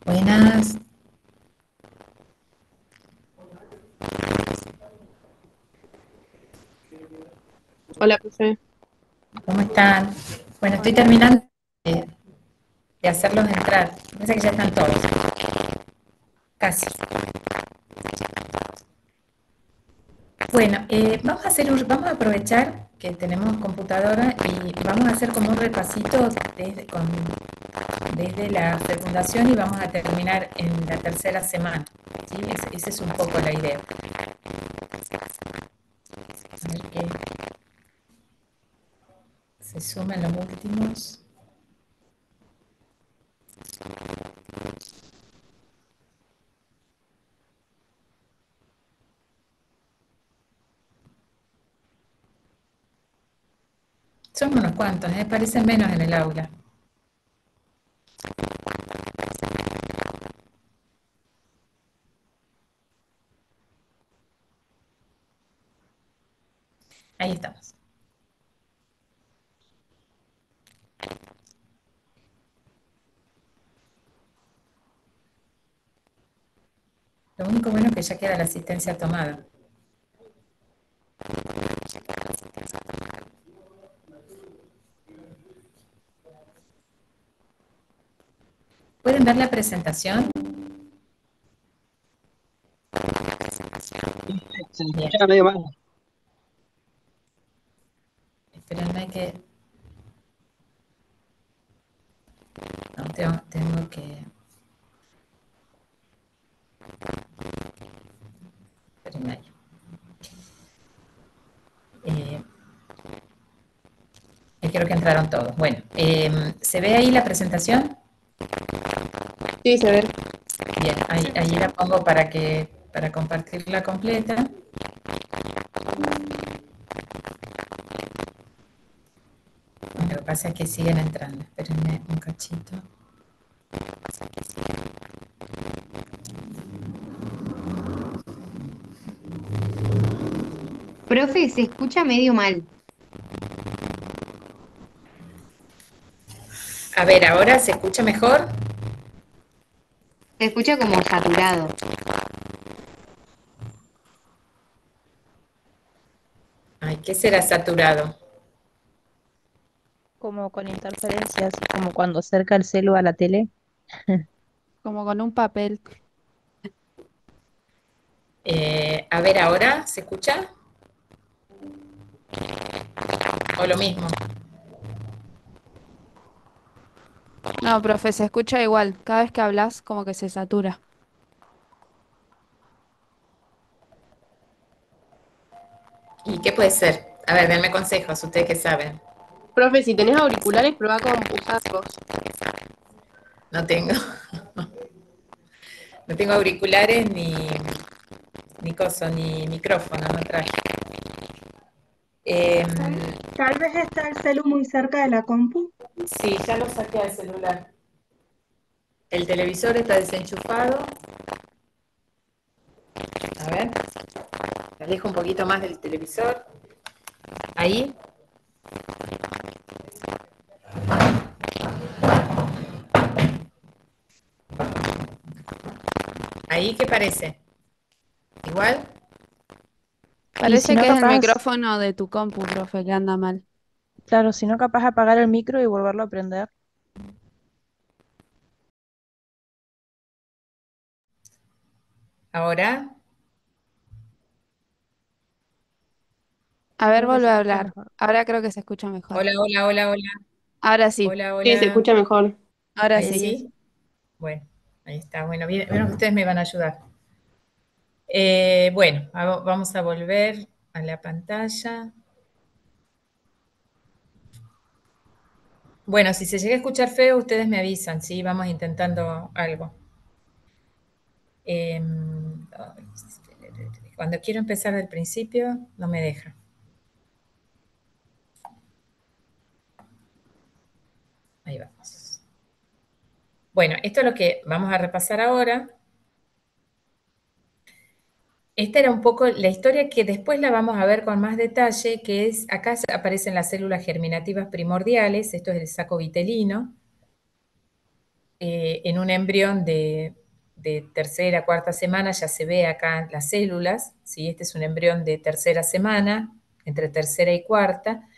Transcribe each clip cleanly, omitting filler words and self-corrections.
Buenas, Hola, profe. ¿cómo están? Bueno, estoy terminando de, de hacerlos entrar. Parece que ya están todos, casi. Bueno, vamos a aprovechar que tenemos computadora y vamos a hacer como un repasito desde la fecundación y vamos a terminar en la tercera semana. ¿Sí? Esa es un poco la idea. A ver que se sumen los últimos. Son unos cuantos, ¿eh? Parecen menos en el aula. Ahí estamos. Lo único bueno es que ya queda la asistencia tomada. ¿Pueden ver la presentación? Se le Bien. escuchaba medio mal. Espérenme que... No, tengo que... Espérenme ahí. Eh, Creo que entraron todos. Bueno, ¿se ve ahí la presentación? Sí, se ve. Bien, ahí la pongo para compartirla completa. Lo que pasa es que siguen entrando. Espérenme un cachito. Profe, se escucha medio mal. A ver, ¿ahora se escucha mejor? Se escucha como saturado. Ay, ¿qué será saturado? Como con interferencias, como cuando acerca el celu a la tele. Como con un papel. A ver, ¿ahora se escucha? ¿O lo mismo? No, profe, se escucha igual. Cada vez que hablas, como que se satura. ¿Y qué puede ser? A ver, denme consejos, ustedes que saben. Profe, si tenés auriculares, prueba con usarlos. No tengo, no tengo auriculares ni coso, ni micrófono, no traje. Em, Tal vez está el celu muy cerca de la compu. sí, ya lo saqué al celular. El televisor está desenchufado. A ver, me alejo un poquito más del televisor. Ahí. Ahí, ¿qué parece? ¿Igual? Y si Parece no que es el capaz, micrófono de tu compu, profe, que anda mal. claro, si no capaz apagar el micro y volverlo a prender. Ahora. A ver, Creo que vuelve se a escucha hablar. mejor. Ahora creo que se escucha mejor. Hola, hola, hola, hola. Ahora sí, Hola, Sí, se hola. escucha mejor. ahora Ahí sí. Sí, sí. sí. Bueno, ahí está. Bueno, vieron que ustedes me van a ayudar. Bueno, vamos a volver a la pantalla. Bueno, si se llega a escuchar feo, ustedes me avisan, ¿sí? Vamos intentando algo. Ay, cuando quiero empezar del principio, no me deja. Ahí vamos. Bueno, esto es lo que vamos a repasar ahora. Esta era un poco la historia que después la vamos a ver con más detalle, que es, acá aparecen las células germinativas primordiales, esto es el saco vitelino, en un embrión de tercera, cuarta semana ya se ve acá las células, ¿sí? Este es un embrión de tercera semana, entre tercera y cuarta,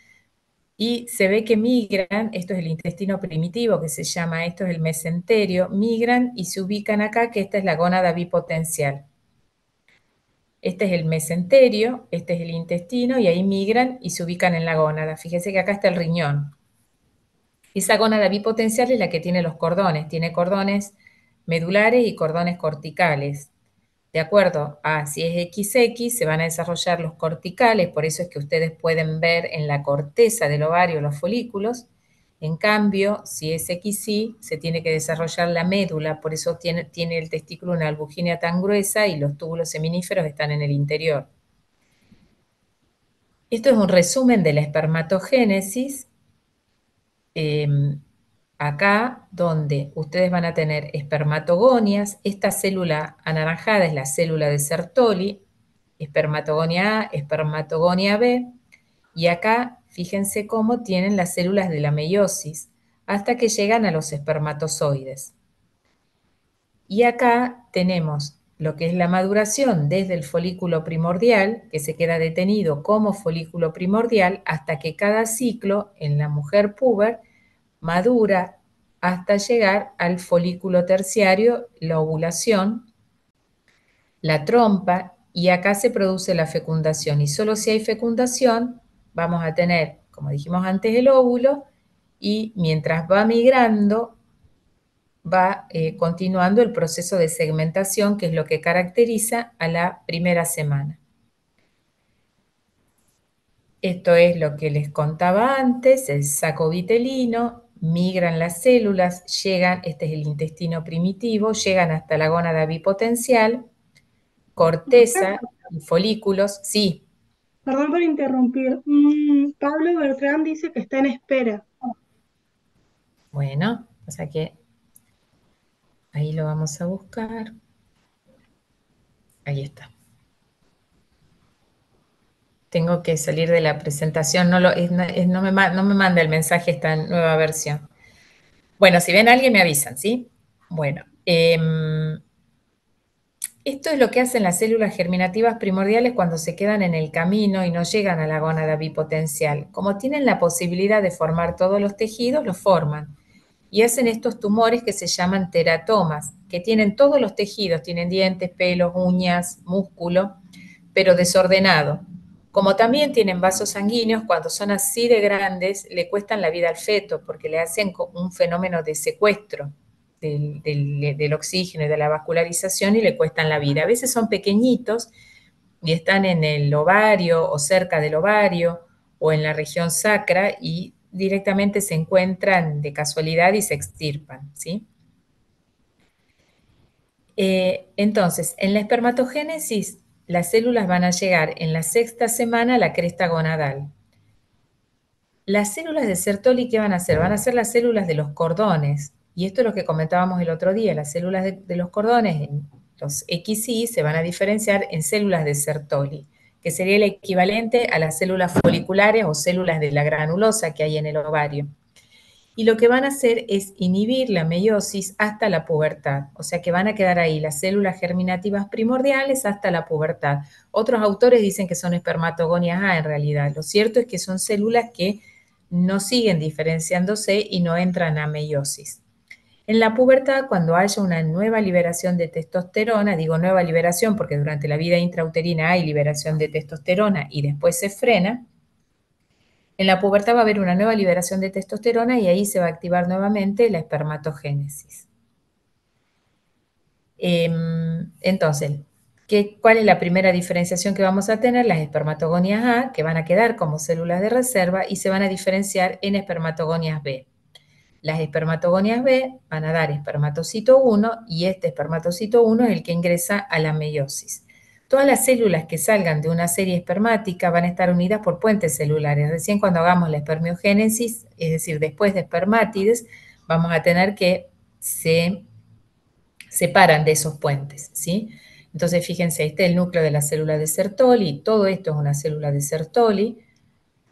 y se ve que migran, esto es el intestino primitivo que se llama, esto es el mesenterio, migran y se ubican acá, que esta es la gónada bipotencial. Este es el mesenterio, este es el intestino, y ahí migran y se ubican en la gónada. Fíjense que acá está el riñón. Esa gónada bipotencial es la que tiene los cordones. Tiene cordones medulares y cordones corticales. De acuerdo a si es XX, se van a desarrollar los corticales, por eso es que ustedes pueden ver en la corteza del ovario los folículos. En cambio, si es XY, se tiene que desarrollar la médula, por eso tiene el testículo una albuginia tan gruesa y los túbulos seminíferos están en el interior. Esto es un resumen de la espermatogénesis. Acá donde ustedes van a tener espermatogonias, esta célula anaranjada es la célula de Sertoli, espermatogonia A, espermatogonia B, y acá fíjense cómo tienen las células de la meiosis, hasta que llegan a los espermatozoides. Y acá tenemos lo que es la maduración desde el folículo primordial, que se queda detenido como folículo primordial, hasta que cada ciclo en la mujer puber madura hasta llegar al folículo terciario, la ovulación, la trompa, y acá se produce la fecundación. Y solo si hay fecundación vamos a tener, como dijimos antes, el óvulo, y mientras va migrando, va continuando el proceso de segmentación, que es lo que caracteriza a la primera semana. Esto es lo que les contaba antes, el saco vitelino, migran las células, llegan, este es el intestino primitivo, llegan hasta la gónada bipotencial, corteza y folículos, sí. Perdón por interrumpir. Pablo Bertrán dice que está en espera. Bueno, o sea que ahí lo vamos a buscar. Ahí está. Tengo que salir de la presentación, no me manda el mensaje esta nueva versión. Bueno, si ven a alguien me avisan, ¿sí? Bueno, esto es lo que hacen las células germinativas primordiales cuando se quedan en el camino y no llegan a la gónada bipotencial. Como tienen la posibilidad de formar todos los tejidos, los forman. Y hacen estos tumores que se llaman teratomas, que tienen todos los tejidos, tienen dientes, pelos, uñas, músculo, pero desordenado. Como también tienen vasos sanguíneos, cuando son así de grandes, le cuestan la vida al feto, porque le hacen un fenómeno de secuestro del oxígeno y de la vascularización y le cuestan la vida. A veces son pequeñitos y están en el ovario o cerca del ovario o en la región sacra y directamente se encuentran de casualidad y se extirpan, ¿sí? Entonces, en la espermatogénesis, las células van a llegar en la sexta semana a la cresta gonadal. Las células de Sertoli, ¿qué van a hacer? Van a ser las células de los cordones. Y esto es lo que comentábamos el otro día. Las células de los cordones, los XY, se van a diferenciar en células de Sertoli, que sería el equivalente a las células foliculares o células de la granulosa que hay en el ovario. Y lo que van a hacer es inhibir la meiosis hasta la pubertad. O sea que van a quedar ahí las células germinativas primordiales hasta la pubertad. Otros autores dicen que son espermatogonias A en realidad. Lo cierto es que son células que no siguen diferenciándose y no entran a meiosis. En la pubertad, cuando haya una nueva liberación de testosterona, digo nueva liberación porque durante la vida intrauterina hay liberación de testosterona y después se frena, en la pubertad va a haber una nueva liberación de testosterona y ahí se va a activar nuevamente la espermatogénesis. Entonces, ¿cuál es la primera diferenciación que vamos a tener? Las espermatogonias A, que van a quedar como células de reserva y se van a diferenciar en espermatogonias B. Las espermatogonias B van a dar espermatocito 1 y este espermatocito 1 es el que ingresa a la meiosis. Todas las células que salgan de una serie espermática van a estar unidas por puentes celulares. Recién cuando hagamos la espermiogénesis, es decir, después de espermátides, vamos a tener que se separan de esos puentes, ¿sí? Entonces, fíjense, este es el núcleo de la célula de Sertoli, todo esto es una célula de Sertoli.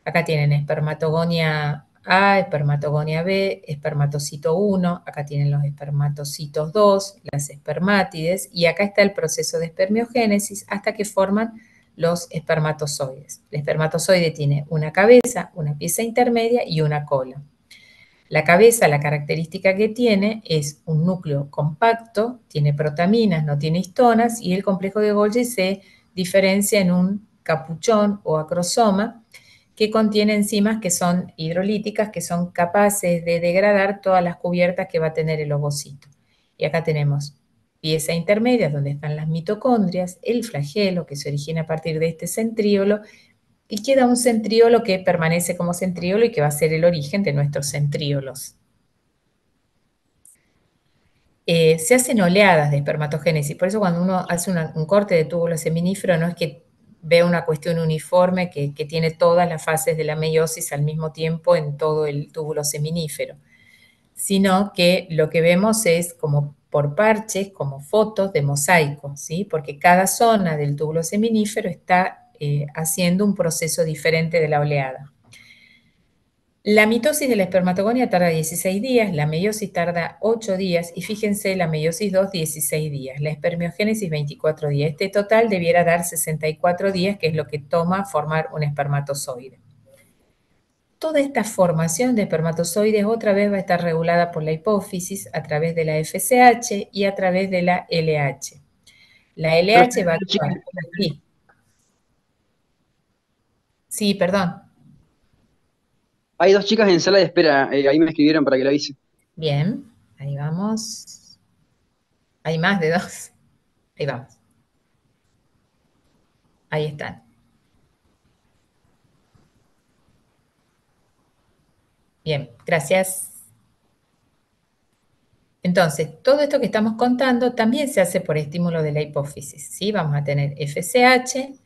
Acá tienen espermatogonia A, espermatogonia B, espermatocito 1, acá tienen los espermatocitos 2, las espermátides, y acá está el proceso de espermiogénesis hasta que forman los espermatozoides. El espermatozoide tiene una cabeza, una pieza intermedia y una cola. La cabeza, la característica que tiene es un núcleo compacto, tiene protaminas, no tiene histonas, y el complejo de Golgi se diferencia en un capuchón o acrosoma que contiene enzimas que son hidrolíticas, que son capaces de degradar todas las cubiertas que va a tener el ovocito. Y acá tenemos pieza intermedia, donde están las mitocondrias, el flagelo, que se origina a partir de este centríolo, y queda un centríolo que permanece como centríolo y que va a ser el origen de nuestros centríolos. Se hacen oleadas de espermatogénesis, por eso cuando uno hace un corte de túbulo seminífero no es que ve una cuestión uniforme que tiene todas las fases de la meiosis al mismo tiempo en todo el túbulo seminífero, sino que lo que vemos es como por parches, como fotos de mosaico, ¿sí? Porque cada zona del túbulo seminífero está haciendo un proceso diferente de la oleada. La mitosis de la espermatogonia tarda 16 días, la meiosis tarda 8 días y fíjense, la meiosis 2, 16 días, la espermiogénesis 24 días. Este total debiera dar 64 días, que es lo que toma formar un espermatozoide. Toda esta formación de espermatozoides otra vez va a estar regulada por la hipófisis a través de la FSH y a través de la LH. La LH va a actuar aquí. Sí, perdón. Hay dos chicas en sala de espera, ahí me escribieron para que la avise. Bien, ahí vamos. Hay más de dos. Ahí vamos. Ahí están. Bien, gracias. Entonces, todo esto que estamos contando también se hace por estímulo de la hipófisis, ¿sí? Vamos a tener FSH,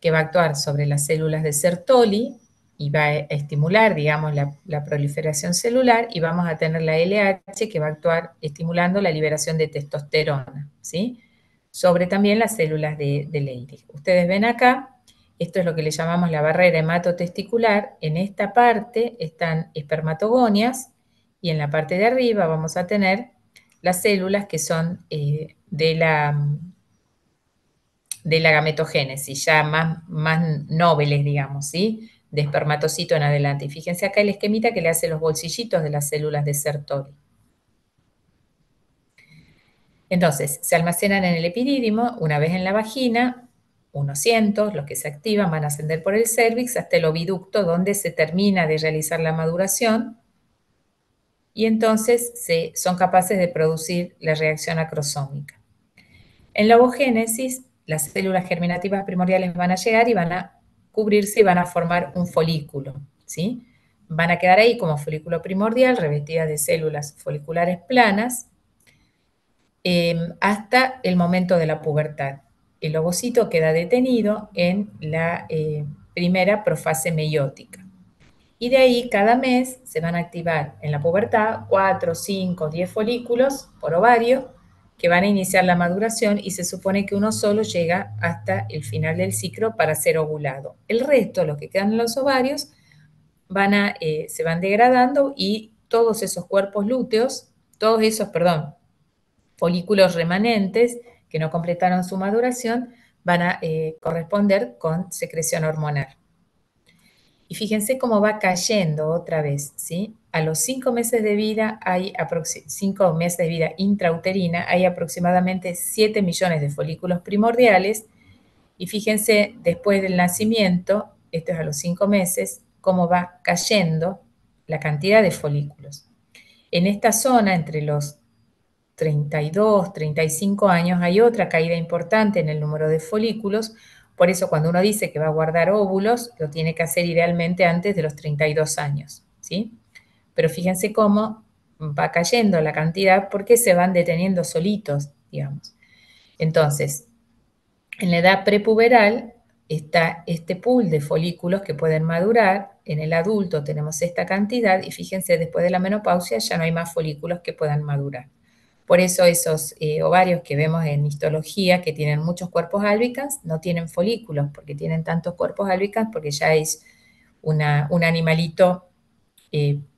que va a actuar sobre las células de Sertoli y va a estimular, digamos, la proliferación celular, y vamos a tener la LH, que va a actuar estimulando la liberación de testosterona, ¿sí? Sobre también las células de Leydig. Ustedes ven acá, esto es lo que le llamamos la barrera hematotesticular. En esta parte están espermatogonias y en la parte de arriba vamos a tener las células que son de la gametogénesis, ya más nobles, digamos, ¿sí? De espermatocito en adelante. Y fíjense acá el esquemita que le hace los bolsillitos de las células de Sertoli. Entonces, se almacenan en el epidídimo, una vez en la vagina, unos cientos, los que se activan van a ascender por el cérvix hasta el oviducto, donde se termina de realizar la maduración, y entonces son capaces de producir la reacción acrosómica. En la ovogénesis, las células germinativas primordiales van a llegar y van a cubrirse y van a formar un folículo, ¿sí? Van a quedar ahí como folículo primordial, revestidas de células foliculares planas, hasta el momento de la pubertad. El ovocito queda detenido en la primera profase meiótica. Y de ahí cada mes se van a activar en la pubertad 4, 5, 10 folículos por ovario que van a iniciar la maduración, y se supone que uno solo llega hasta el final del ciclo para ser ovulado. El resto, los que quedan en los ovarios, se van degradando, y todos esos cuerpos lúteos, folículos remanentes que no completaron su maduración, van a corresponder con secreción hormonal. Y fíjense cómo va cayendo otra vez, ¿sí? A los 5 meses de vida, 5 meses de vida intrauterina, hay aproximadamente 7 millones de folículos primordiales, y fíjense después del nacimiento, esto es a los 5 meses, cómo va cayendo la cantidad de folículos. En esta zona, entre los 32, 35 años, hay otra caída importante en el número de folículos. Por eso cuando uno dice que va a guardar óvulos, lo tiene que hacer idealmente antes de los 32 años, ¿sí? Pero fíjense cómo va cayendo la cantidad porque se van deteniendo solitos, digamos. Entonces, en la edad prepuberal está este pool de folículos que pueden madurar. En el adulto tenemos esta cantidad y fíjense, después de la menopausia ya no hay más folículos que puedan madurar. Por eso esos ovarios que vemos en histología, que tienen muchos cuerpos albicans, no tienen folículos, porque tienen tantos cuerpos albicans, porque ya es un animalito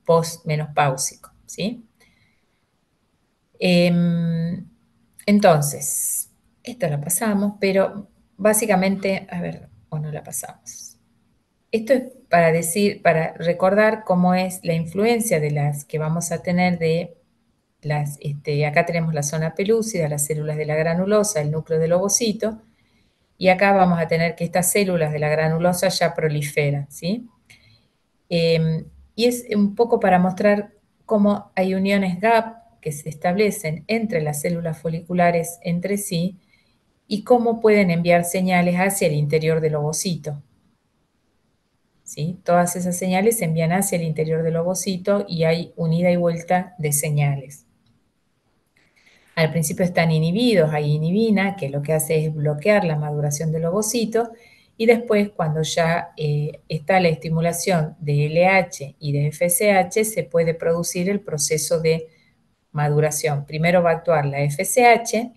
postmenopáusico, ¿sí? Entonces, esta la pasamos, pero básicamente, a ver, o no la pasamos. Esto es para decir, para recordar cómo es la influencia de las que vamos a tener de las, acá tenemos la zona pelúcida, las células de la granulosa, el núcleo del ovocito, y acá vamos a tener que estas células de la granulosa ya proliferan, ¿sí? Y es un poco para mostrar cómo hay uniones gap que se establecen entre las células foliculares entre sí y cómo pueden enviar señales hacia el interior del ovocito. ¿Sí? Todas esas señales se envían hacia el interior del ovocito y hay un ida y vuelta de señales. Al principio están inhibidos, hay inhibina, que lo que hace es bloquear la maduración del ovocito, y después cuando ya está la estimulación de LH y de FSH, se puede producir el proceso de maduración. Primero va a actuar la FSH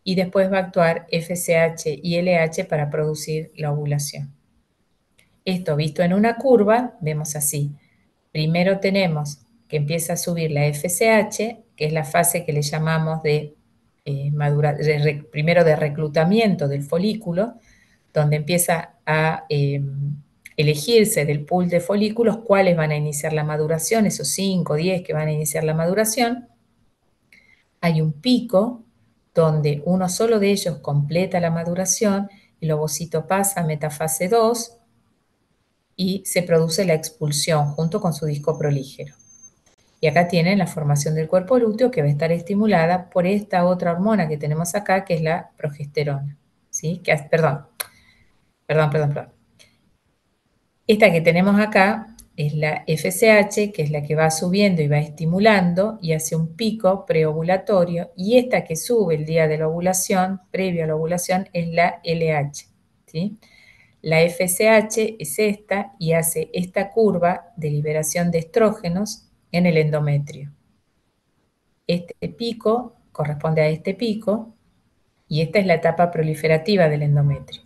y después va a actuar FSH y LH para producir la ovulación. Esto visto en una curva, vemos así. Primero tenemos que empieza a subir la FSH, que es la fase que le llamamos de primero de reclutamiento del folículo, donde empieza a elegirse del pool de folículos cuáles van a iniciar la maduración, esos 5 o 10 que van a iniciar la maduración. Hay un pico donde uno solo de ellos completa la maduración, el ovocito pasa a metafase 2 y se produce la expulsión junto con su disco prolígero. Y acá tienen la formación del cuerpo lúteo que va a estar estimulada por esta otra hormona que tenemos acá, que es la progesterona. ¿Sí? Perdón. Esta que tenemos acá es la FSH, que es la que va subiendo y va estimulando y hace un pico preovulatorio. Y esta que sube el día de la ovulación, previo a la ovulación, es la LH. ¿Sí? La FSH es esta y hace esta curva de liberación de estrógenos en el endometrio. Este pico corresponde a este pico y esta es la etapa proliferativa del endometrio.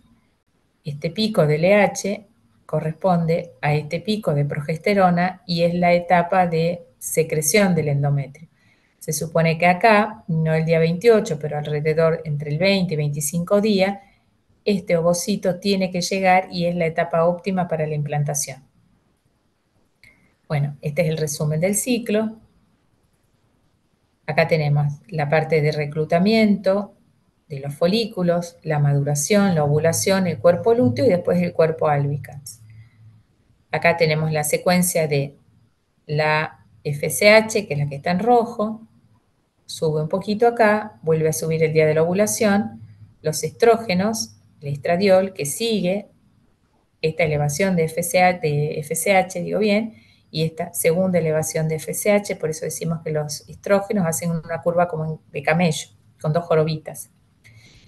Este pico de LH corresponde a este pico de progesterona y es la etapa de secreción del endometrio. Se supone que acá, no el día 28, pero alrededor entre el 20 y 25 días, este ovocito tiene que llegar y es la etapa óptima para la implantación. Bueno, este es el resumen del ciclo. Acá tenemos la parte de reclutamiento de los folículos, la maduración, la ovulación, el cuerpo lúteo y después el cuerpo albicans. Acá tenemos la secuencia de la FSH, que es la que está en rojo, sube un poquito acá, vuelve a subir el día de la ovulación, los estrógenos, el estradiol, que sigue esta elevación de FSH, digo bien, y esta segunda elevación de FSH, por eso decimos que los estrógenos hacen una curva como de camello, con dos jorobitas.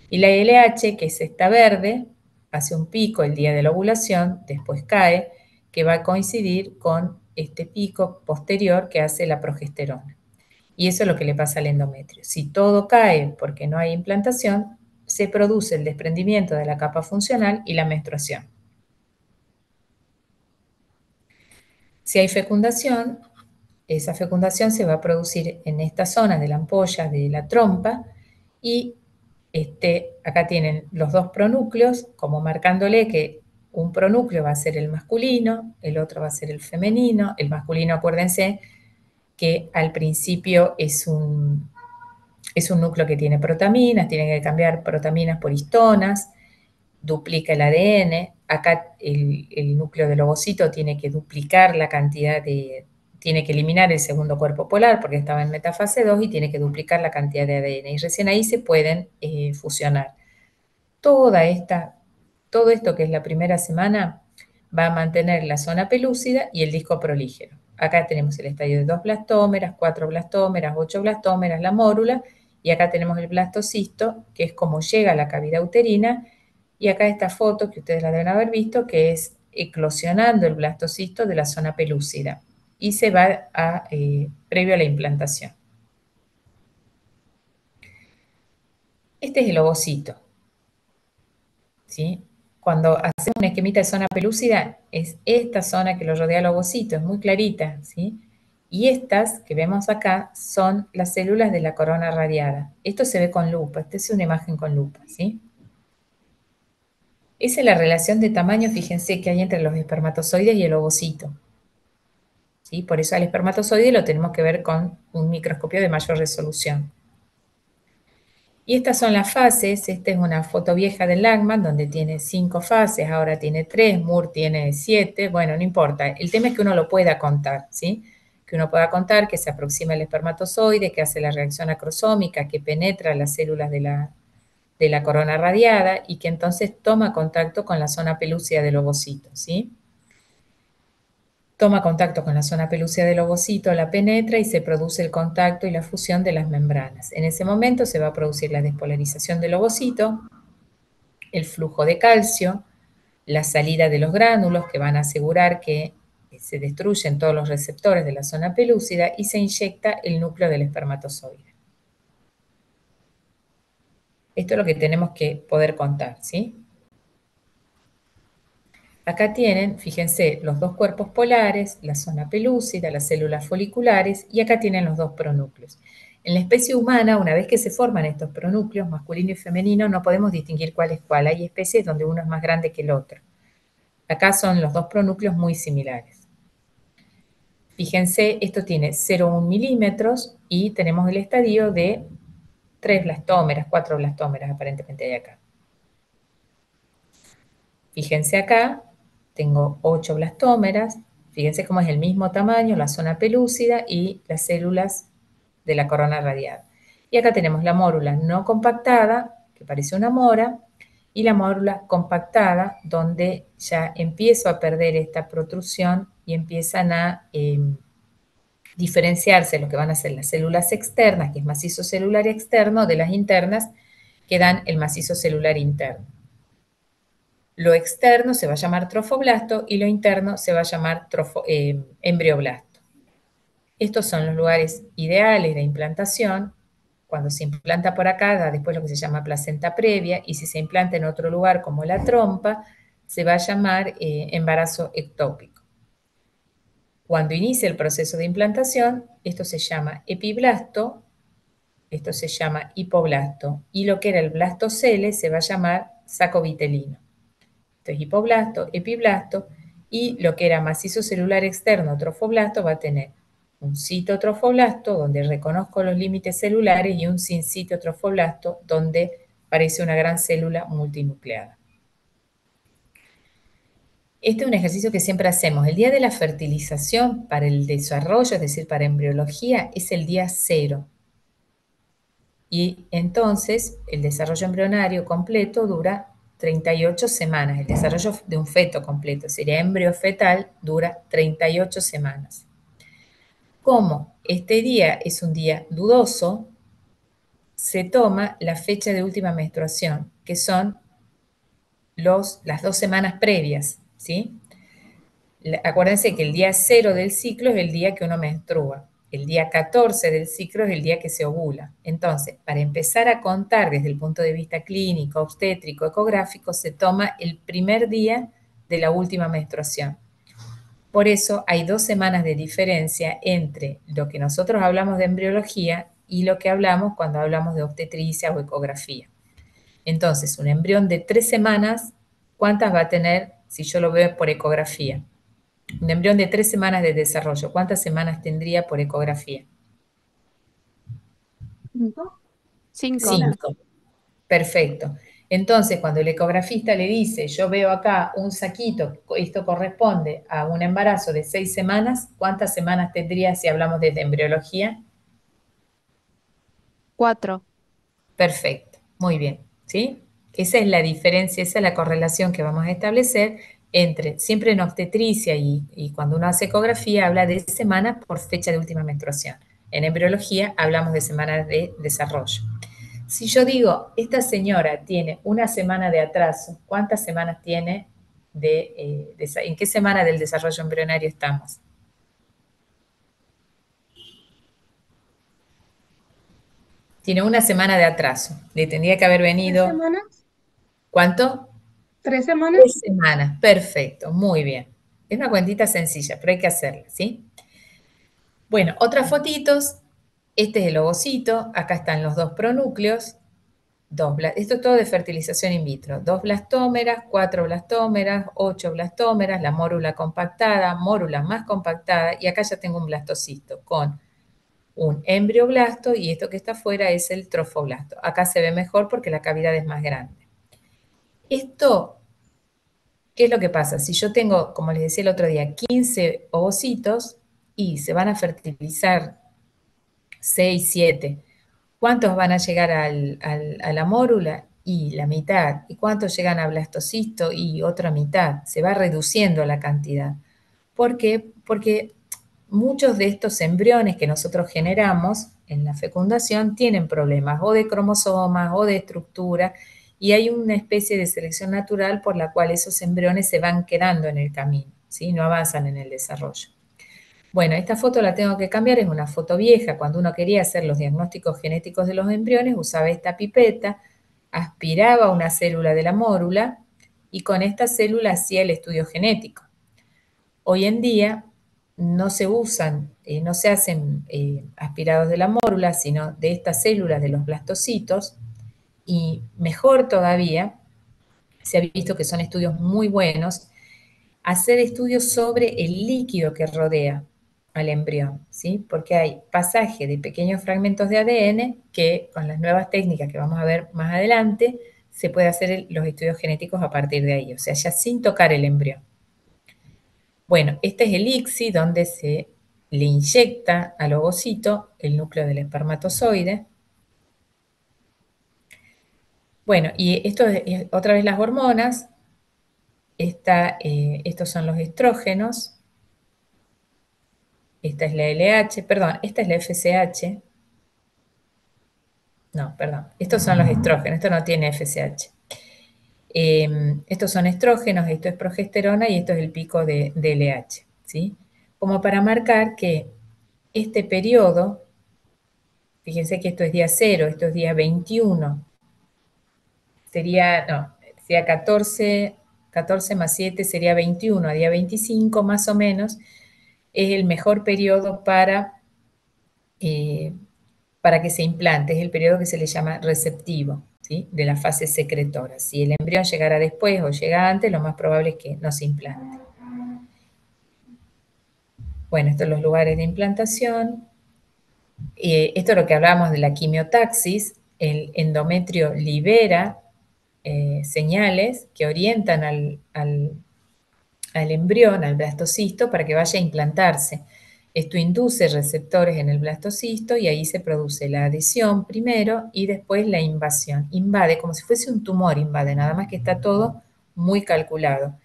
Y la LH, que es esta verde, hace un pico el día de la ovulación, después cae, que va a coincidir con este pico posterior que hace la progesterona. Y eso es lo que le pasa al endometrio. Si todo cae porque no hay implantación, se produce el desprendimiento de la capa funcional y la menstruación. Si hay fecundación, esa fecundación se va a producir en esta zona de la ampolla de la trompa y acá tienen los dos pronúcleos, como marcándole que un pronúcleo va a ser el masculino, el otro va a ser el femenino. El masculino, acuérdense que al principio es un núcleo que tiene protaminas, tiene que cambiar protaminas por histonas, duplica el ADN. Acá el núcleo del ovocito tiene que duplicar la cantidad tiene que eliminar el segundo cuerpo polar porque estaba en metafase 2 y tiene que duplicar la cantidad de ADN. Y recién ahí se pueden fusionar. Todo esto que es la primera semana va a mantener la zona pelúcida y el disco prolígero. Acá tenemos el estadio de 2 blastómeras, 4 blastómeras, 8 blastómeras, la mórula, y acá tenemos el blastocisto, que es como llega a la cavidad uterina, y acá esta foto que ustedes la deben haber visto, que es eclosionando el blastocisto de la zona pelúcida, y se va previo a la implantación. Este es el ovocito, ¿sí? Cuando hacemos un esquemita de zona pelúcida, es esta zona que lo rodea el ovocito, es muy clarita, ¿sí? Y estas que vemos acá son las células de la corona radiada. Esto se ve con lupa, esta es una imagen con lupa, ¿sí? Esa es la relación de tamaño, fíjense, que hay entre los espermatozoides y el ovocito, ¿sí? Por eso al espermatozoide lo tenemos que ver con un microscopio de mayor resolución. Y estas son las fases. Esta es una foto vieja del Langman donde tiene 5 fases, ahora tiene 3, Moore tiene 7. Bueno, no importa. El tema es que uno lo pueda contar, ¿sí? Que uno pueda contar que se aproxima el espermatozoide, que hace la reacción acrosómica, que penetra las células de la corona radiada y que entonces toma contacto con la zona pelúcida del ovocito, ¿sí? Toma contacto con la zona pelúcida del ovocito, la penetra y se produce el contacto y la fusión de las membranas. En ese momento se va a producir la despolarización del ovocito, el flujo de calcio, la salida de los gránulos que van a asegurar que se destruyen todos los receptores de la zona pelúcida y se inyecta el núcleo del espermatozoide. Esto es lo que tenemos que poder contar, ¿sí? Acá tienen, fíjense, los dos cuerpos polares, la zona pelúcida, las células foliculares, y acá tienen los dos pronúcleos. En la especie humana, una vez que se forman estos pronúcleos, masculino y femenino, no podemos distinguir cuál es cuál. Hay especies donde uno es más grande que el otro. Acá son los dos pronúcleos muy similares. Fíjense, esto tiene 0,1 milímetros y tenemos el estadio de 3 blastómeras, 4 blastómeras aparentemente hay acá. Fíjense acá, tengo 8 blastómeras, fíjense cómo es el mismo tamaño, la zona pelúcida y las células de la corona radiada. Y acá tenemos la mórula no compactada, que parece una mora, y la mórula compactada, donde ya empiezo a perder esta protrusión y empiezan a diferenciarse lo que van a ser las células externas, que es macizo celular externo, de las internas, que dan el macizo celular interno. Lo externo se va a llamar trofoblasto y lo interno se va a llamar embrioblasto. Estos son los lugares ideales de implantación. Cuando se implanta por acá, da después lo que se llama placenta previa, y si se implanta en otro lugar como la trompa, se va a llamar embarazo ectópico. Cuando inicia el proceso de implantación, esto se llama epiblasto, esto se llama hipoblasto, y lo que era el blastocele se va a llamar saco vitelino. Esto es hipoblasto, epiblasto, y lo que era macizo celular externo, trofoblasto, va a tener un citotrofoblasto, donde reconozco los límites celulares, y un sincito trofoblasto, donde parece una gran célula multinucleada. Este es un ejercicio que siempre hacemos. El día de la fertilización para el desarrollo, es decir, para embriología, es el día 0. Y entonces el desarrollo embrionario completo dura 38 semanas. El desarrollo de un feto completo, sería embrio fetal, dura 38 semanas. Como este día es un día dudoso, se toma la fecha de última menstruación, que son las 2 semanas previas, ¿sí? Acuérdense que el día 0 del ciclo es el día que uno menstrua. El día 14 del ciclo es el día que se ovula. Entonces, para empezar a contar desde el punto de vista clínico, obstétrico, ecográfico, se toma el primer día de la última menstruación. Por eso hay 2 semanas de diferencia entre lo que nosotros hablamos de embriología y lo que hablamos cuando hablamos de obstetricia o ecografía. Entonces, un embrión de 3 semanas, ¿cuántas va a tener si yo lo veo por ecografía? Un embrión de 3 semanas de desarrollo, ¿cuántas semanas tendría por ecografía? 5. 5. 5. Perfecto. Entonces, cuando el ecografista le dice, yo veo acá un saquito, esto corresponde a un embarazo de 6 semanas, ¿cuántas semanas tendría si hablamos de embriología? 4. Perfecto, muy bien, ¿sí? Esa es la diferencia, esa es la correlación que vamos a establecer entre, siempre en obstetricia y cuando uno hace ecografía, habla de semanas por fecha de última menstruación. En embriología hablamos de semanas de desarrollo. Si yo digo, esta señora tiene una semana de atraso, ¿cuántas semanas tiene en qué semana del desarrollo embrionario estamos? Tiene una semana de atraso. Le tendría que haber ¿3 venido, semanas? ¿cuánto? 3 semanas. 3 semanas. Perfecto, muy bien. Es una cuentita sencilla, pero hay que hacerla, ¿sí? Bueno, otras fotitos. Este es el ovocito. Acá están los dos pronúcleos. Esto es todo de fertilización in vitro. 2 blastómeras, 4 blastómeras, 8 blastómeras, la mórula compactada, mórula más compactada, y acá ya tengo un blastocisto con un embrioblasto, y esto que está afuera es el trofoblasto. Acá se ve mejor porque la cavidad es más grande. Esto, ¿qué es lo que pasa? Si yo tengo, como les decía el otro día, 15 ovocitos y se van a fertilizar 6, 7, ¿cuántos van a llegar a la mórula? Y la mitad. ¿Y cuántos llegan a blastocisto? Y otra mitad. Se va reduciendo la cantidad. ¿Por qué? Porque muchos de estos embriones que nosotros generamos en la fecundación tienen problemas o de cromosomas o de estructura, y hay una especie de selección natural por la cual esos embriones se van quedando en el camino, ¿sí? No avanzan en el desarrollo. Bueno, esta foto la tengo que cambiar, es una foto vieja. Cuando uno quería hacer los diagnósticos genéticos de los embriones, usaba esta pipeta, aspiraba una célula de la mórula y con esta célula hacía el estudio genético. Hoy en día no se usan, no se hacen aspirados de la mórula, sino de estas células de los blastocitos, y mejor todavía, se ha visto que son estudios muy buenos, hacer estudios sobre el líquido que rodea al embrión, ¿sí? Porque hay pasaje de pequeños fragmentos de ADN que con las nuevas técnicas que vamos a ver más adelante, se puede hacer los estudios genéticos a partir de ahí, o sea, ya sin tocar el embrión. Bueno, este es el ICSI, donde se le inyecta al ovocito el núcleo del espermatozoide. Bueno, y esto es otra vez las hormonas. Estos son los estrógenos. Esta es la LH, perdón, esta es la FSH. No, perdón, estos son los estrógenos, esto no tiene FSH. Estos son estrógenos, esto es progesterona y esto es el pico de LH, ¿sí? Como para marcar que este periodo, fíjense que esto es día 0, esto es día 21, sería 14 más 7 sería 21, a día 25 más o menos, es el mejor periodo para que se implante, es el periodo que se le llama receptivo, ¿sí? De la fase secretora. Si el embrión llegara después o llega antes, lo más probable es que no se implante. Bueno, estos son los lugares de implantación. Esto es lo que hablábamos de la quimiotaxis. El endometrio libera señales que orientan al embrión, al blastocisto, para que vaya a implantarse. Esto induce receptores en el blastocisto y ahí se produce la adhesión primero y después la invasión. Invade, como si fuese un tumor, invade, nada más que está todo muy calculado.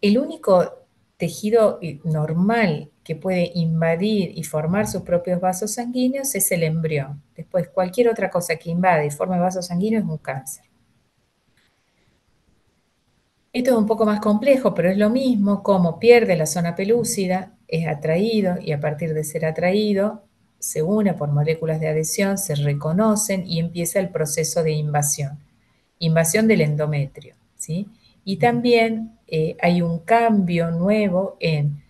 El único tejido normal que puede invadir y formar sus propios vasos sanguíneos es el embrión. Después, cualquier otra cosa que invade y forme vasos sanguíneos es un cáncer. Esto es un poco más complejo, pero es lo mismo, como pierde la zona pelúcida, es atraído y a partir de ser atraído se une por moléculas de adhesión, se reconocen y empieza el proceso de invasión del endometrio, ¿sí? Y también hay un cambio nuevo en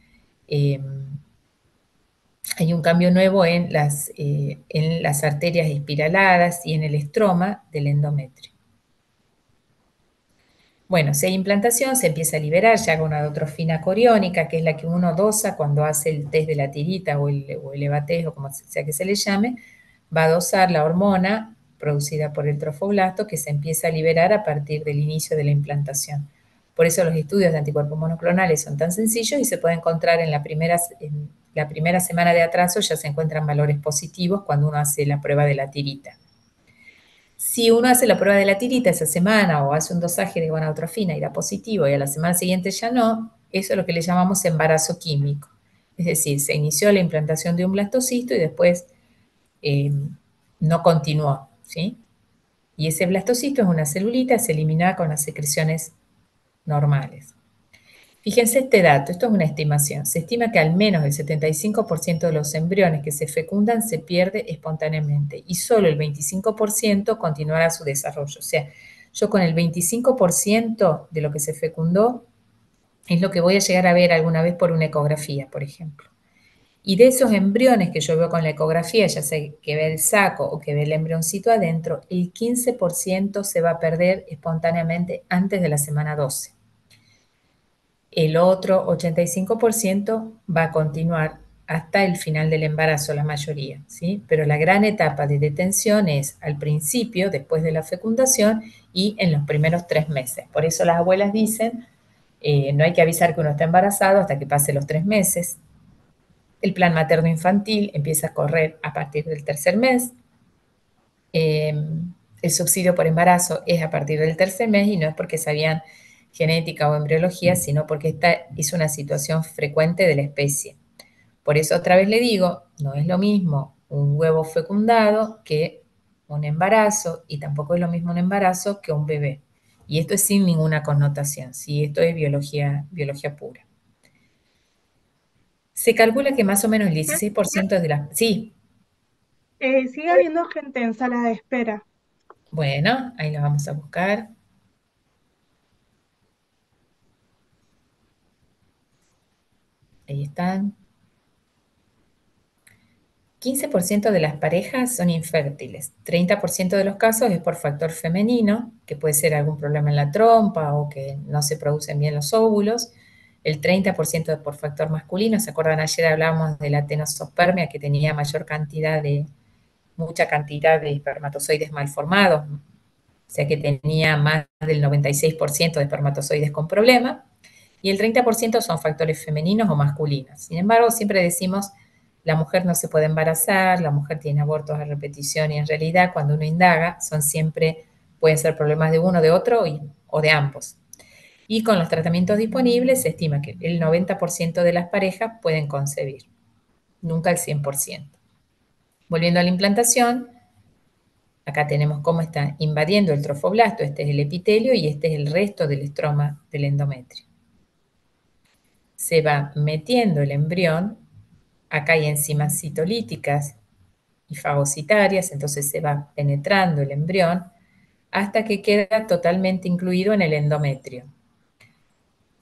las arterias espiraladas y en el estroma del endometrio. Bueno, si hay implantación, se empieza a liberar ya gonadotrofina coriónica, que es la que uno dosa cuando hace el test de la tirita o el EVA-test o como sea que se le llame, va a dosar la hormona producida por el trofoblasto que se empieza a liberar a partir del inicio de la implantación. Por eso los estudios de anticuerpos monoclonales son tan sencillos y se puede encontrar en la primera semana de atraso, ya se encuentran valores positivos cuando uno hace la prueba de la tirita. Si uno hace la prueba de la tirita esa semana o hace un dosaje de gonadotrofina y da positivo y a la semana siguiente ya no, eso es lo que le llamamos embarazo químico. Es decir, se inició la implantación de un blastocisto y después no continuó, ¿sí? Y ese blastocisto es una celulita, se elimina con las secreciones normales. Fíjense este dato, esto es una estimación. Se estima que al menos el 75% de los embriones que se fecundan se pierde espontáneamente y solo el 25% continuará su desarrollo. O sea, yo con el 25% de lo que se fecundó es lo que voy a llegar a ver alguna vez por una ecografía, por ejemplo. Y de esos embriones que yo veo con la ecografía, ya sea que ve el saco o que ve el embrioncito adentro, el 15% se va a perder espontáneamente antes de la semana 12. El otro 85% va a continuar hasta el final del embarazo, la mayoría, ¿sí? Pero la gran etapa de detención es al principio, después de la fecundación y en los primeros 3 meses. Por eso las abuelas dicen, no hay que avisar que uno está embarazado hasta que pase los 3 meses. El plan materno-infantil empieza a correr a partir del tercer mes. El subsidio por embarazo es a partir del tercer mes y no es porque sabían genética o embriología, sino porque esta es una situación frecuente de la especie. Por eso otra vez le digo, no es lo mismo un huevo fecundado que un embarazo y tampoco es lo mismo un embarazo que un bebé. Y esto es sin ninguna connotación, ¿sí? Esto es biología pura. Se calcula que más o menos el 16% de las... Sí, Sigue habiendo gente en sala de espera. bueno, ahí lo vamos a buscar. Ahí están. 15% de las parejas son infértiles. 30% de los casos es por factor femenino, que puede ser algún problema en la trompa o que no se producen bien los óvulos. El 30% es por factor masculino. ¿Se acuerdan? Ayer hablábamos de la tenospermia, que tenía mucha cantidad de espermatozoides mal formados, o sea que tenía más del 96% de espermatozoides con problema, y el 30% son factores femeninos o masculinos. Sin embargo, siempre decimos, la mujer no se puede embarazar, la mujer tiene abortos a repetición, y en realidad cuando uno indaga, pueden ser problemas de uno, de otro o de ambos. Y con los tratamientos disponibles se estima que el 90% de las parejas pueden concebir, nunca el 100%. Volviendo a la implantación, acá tenemos cómo está invadiendo el trofoblasto, este es el epitelio y este es el resto del estroma del endometrio. Se va metiendo el embrión, acá hay enzimas citolíticas y fagocitarias, entonces se va penetrando el embrión hasta que queda totalmente incluido en el endometrio.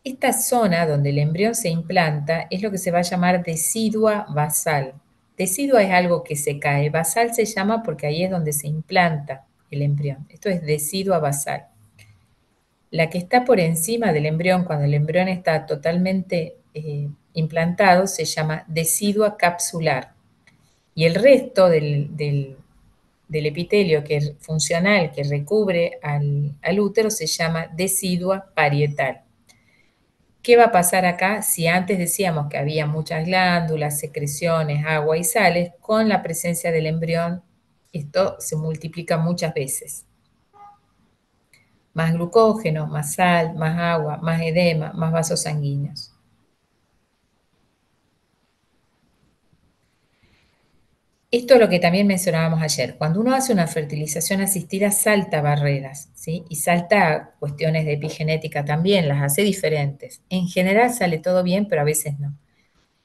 Esta zona donde el embrión se implanta es lo que se va a llamar decidua basal. Decidua es algo que se cae, basal se llama porque ahí es donde se implanta el embrión. Esto es decidua basal. La que está por encima del embrión, cuando el embrión está totalmente implantado, se llama decidua capsular. Y el resto del epitelio que es funcional, que recubre al útero, se llama decidua parietal. ¿Qué va a pasar acá si antes decíamos que había muchas glándulas, secreciones, agua y sales? Con la presencia del embrión, esto se multiplica muchas veces. Más glucógeno, más sal, más agua, más edema, más vasos sanguíneos. Esto es lo que también mencionábamos ayer. Cuando uno hace una fertilización asistida, salta barreras, ¿sí? Y salta cuestiones de epigenética también, las hace diferentes. En general sale todo bien, pero a veces no.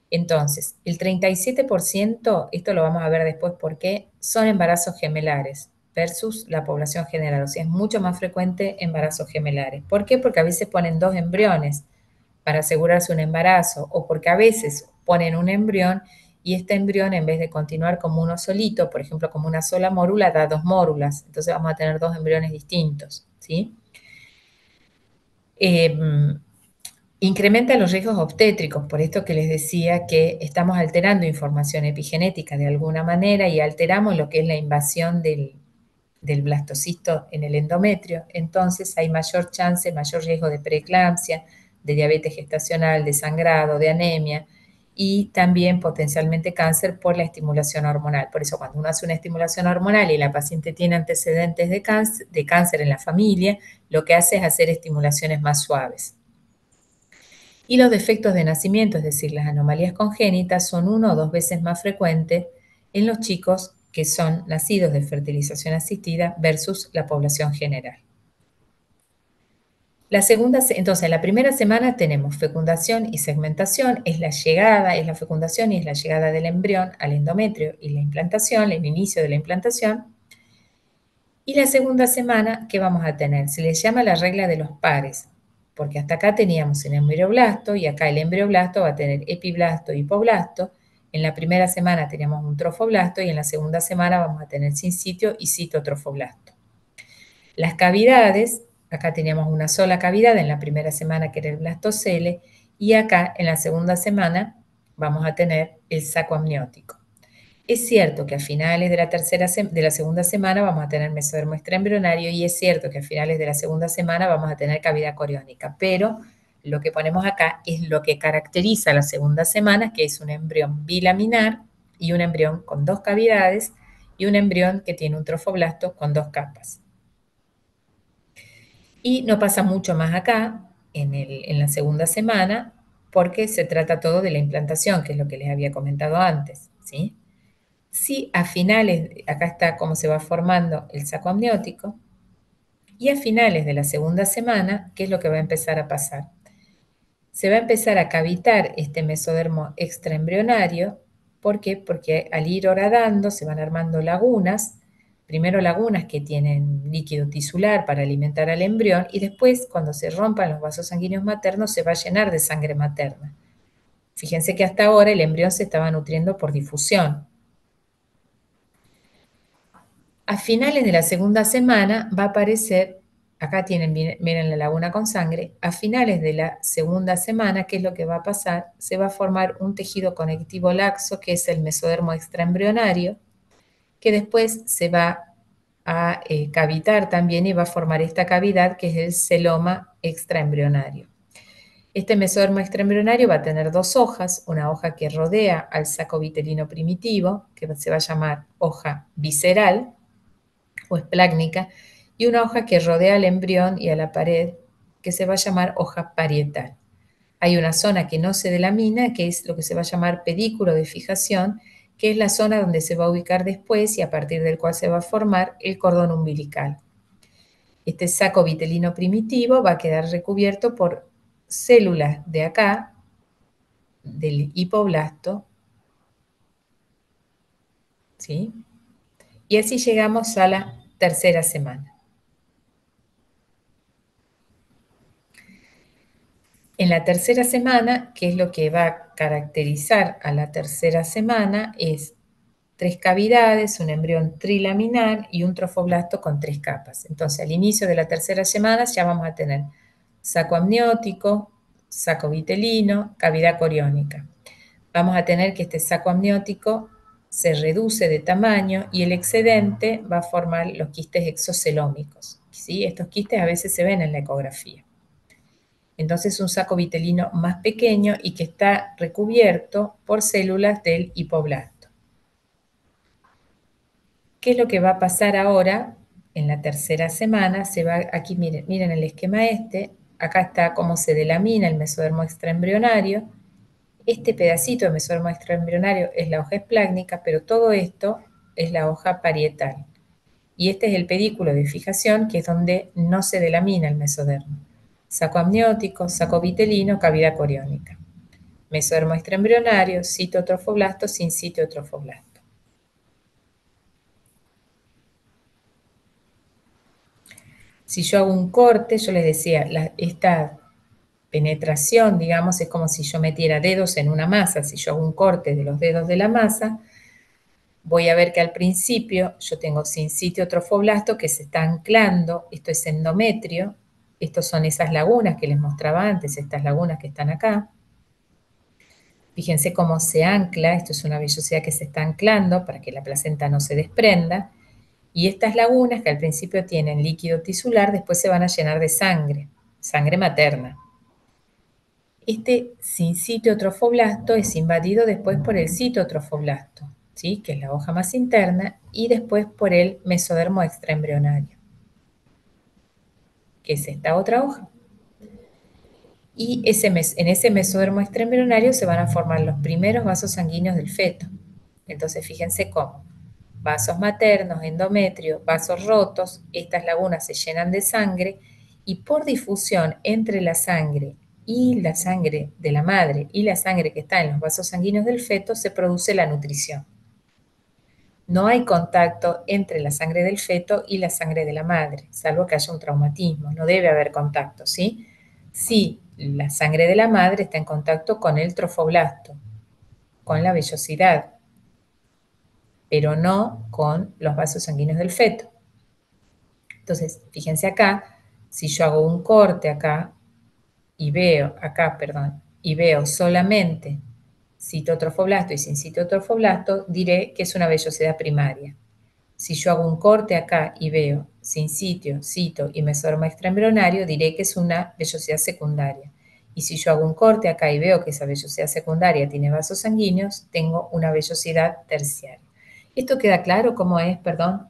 Entonces, el 37%, esto lo vamos a ver después por qué, son embarazos gemelares versus la población general. O sea, es mucho más frecuente embarazos gemelares. ¿Por qué? Porque a veces ponen 2 embriones para asegurarse un embarazo, o porque a veces ponen un embrión y este embrión, en vez de continuar como uno solito, por ejemplo, como una sola mórula, da 2 mórulas. Entonces vamos a tener 2 embriones distintos, ¿sí? Incrementa los riesgos obstétricos, por esto que les decía que estamos alterando información epigenética de alguna manera y alteramos lo que es la invasión del blastocisto en el endometrio. Entonces hay mayor riesgo de preeclampsia, de diabetes gestacional, de sangrado, de anemia y también potencialmente cáncer por la estimulación hormonal. Por eso cuando uno hace una estimulación hormonal y la paciente tiene antecedentes de cáncer en la familia, lo que hace es hacer estimulaciones más suaves. Y los defectos de nacimiento, es decir, las anomalías congénitas, son 1 o 2 veces más frecuentes en los chicos que son nacidos de fertilización asistida versus la población general. Entonces, en la primera semana tenemos fecundación y segmentación, es la fecundación y es la llegada del embrión al endometrio y la implantación, el inicio de la implantación. Y la segunda semana, ¿qué vamos a tener? Se le llama la regla de los pares, porque hasta acá teníamos un embrioblasto y acá el embrioblasto va a tener epiblasto y hipoblasto. En la primera semana teníamos un trofoblasto y en la segunda semana vamos a tener sincitio y citotrofoblasto. Las cavidades, acá teníamos una sola cavidad en la primera semana que era el blastocele y acá en la segunda semana vamos a tener el saco amniótico. Es cierto que a finales de la segunda semana vamos a tener mesodermo extraembrionario y es cierto que a finales de la segunda semana vamos a tener cavidad coriónica, pero lo que ponemos acá es lo que caracteriza la segunda semana, que es un embrión bilaminar y un embrión con 2 cavidades y un embrión que tiene un trofoblasto con 2 capas. Y no pasa mucho más acá, en la segunda semana, porque se trata todo de la implantación, que es lo que les había comentado antes, ¿sí? Sí, a finales, acá está cómo se va formando el saco amniótico, y a finales de la segunda semana, ¿qué es lo que va a empezar a pasar? Se va a empezar a cavitar este mesodermo extraembrionario. ¿Por qué? Porque al ir horadando se van armando lagunas, primero lagunas que tienen líquido tisular para alimentar al embrión y después cuando se rompan los vasos sanguíneos maternos se va a llenar de sangre materna. Fíjense que hasta ahora el embrión se estaba nutriendo por difusión. A finales de la segunda semana va a aparecer, acá tienen, miren la laguna con sangre, a finales de la segunda semana, ¿qué es lo que va a pasar? Se va a formar un tejido conectivo laxo, que es el mesodermo extraembrionario, que después se va a cavitar también y va a formar esta cavidad que es el celoma extraembrionario. Este mesodermo extraembrionario va a tener 2 hojas, una hoja que rodea al saco vitelino primitivo, que se va a llamar hoja visceral o esplácnica, y una hoja que rodea al embrión y a la pared, que se va a llamar hoja parietal. Hay una zona que no se delamina, que es lo que se va a llamar pedículo de fijación, que es la zona donde se va a ubicar después y a partir del cual se va a formar el cordón umbilical. Este saco vitelino primitivo va a quedar recubierto por células de acá, del hipoblasto, ¿sí? Y así llegamos a la tercera semana. En la tercera semana, ¿qué es lo que va a caracterizar a la tercera semana? Es 3 cavidades, un embrión trilaminar y un trofoblasto con 3 capas. Entonces, al inicio de la tercera semana ya vamos a tener saco amniótico, saco vitelino, cavidad coriónica. Vamos a tener que este saco amniótico se reduce de tamaño y el excedente va a formar los quistes exocelómicos, ¿sí? Estos quistes a veces se ven en la ecografía. Entonces, un saco vitelino más pequeño y que está recubierto por células del hipoblasto. ¿Qué es lo que va a pasar ahora? En la tercera semana se va, aquí miren el esquema acá está cómo se delamina el mesodermo extraembrionario. Este pedacito de mesodermo extraembrionario es la hoja esplácnica, pero todo esto es la hoja parietal. Y este es el pedículo de fijación, que es donde no se delamina el mesodermo. Saco amniótico, saco vitelino, cavidad coriónica. Mesodermo extraembrionario, citotrofoblasto, sin citotrofoblasto. Si yo hago un corte, yo les decía, esta penetración, digamos, es como si yo metiera dedos en una masa. Si yo hago un corte de los dedos de la masa, voy a ver que al principio yo tengo sincitio trofoblasto que se está anclando, esto es endometrio, estos son esas lagunas que les mostraba antes, estas lagunas que están acá. Fíjense cómo se ancla, esto es una vellosidad que se está anclando para que la placenta no se desprenda. Y estas lagunas que al principio tienen líquido tisular, después se van a llenar de sangre, sangre materna. Este sincitio trofoblasto es invadido después por el citotrofoblasto, ¿sí? Que es la hoja más interna, y después por el mesodermo extraembrionario, que es esta otra hoja. Y en ese mesodermo extraembrionario se van a formar los primeros vasos sanguíneos del feto. Entonces, fíjense cómo. Vasos maternos, endometrio, vasos rotos, estas lagunas se llenan de sangre y por difusión entre la sangre y la sangre de la madre y la sangre que está en los vasos sanguíneos del feto se produce la nutrición. No hay contacto entre la sangre del feto y la sangre de la madre, salvo que haya un traumatismo, no debe haber contacto, ¿sí? Sí, la sangre de la madre está en contacto con el trofoblasto, con la vellosidad, pero no con los vasos sanguíneos del feto. Entonces, fíjense acá, si yo hago un corte acá y veo, y veo solamente citotrofoblasto y sin citotrofoblasto, diré que es una vellosidad primaria. Si yo hago un corte acá y veo sin sitio, cito y mesoroma extraembrionario, diré que es una vellosidad secundaria. Y si yo hago un corte acá y veo que esa vellosidad secundaria tiene vasos sanguíneos, tengo una vellosidad terciaria. ¿Esto queda claro cómo es, perdón?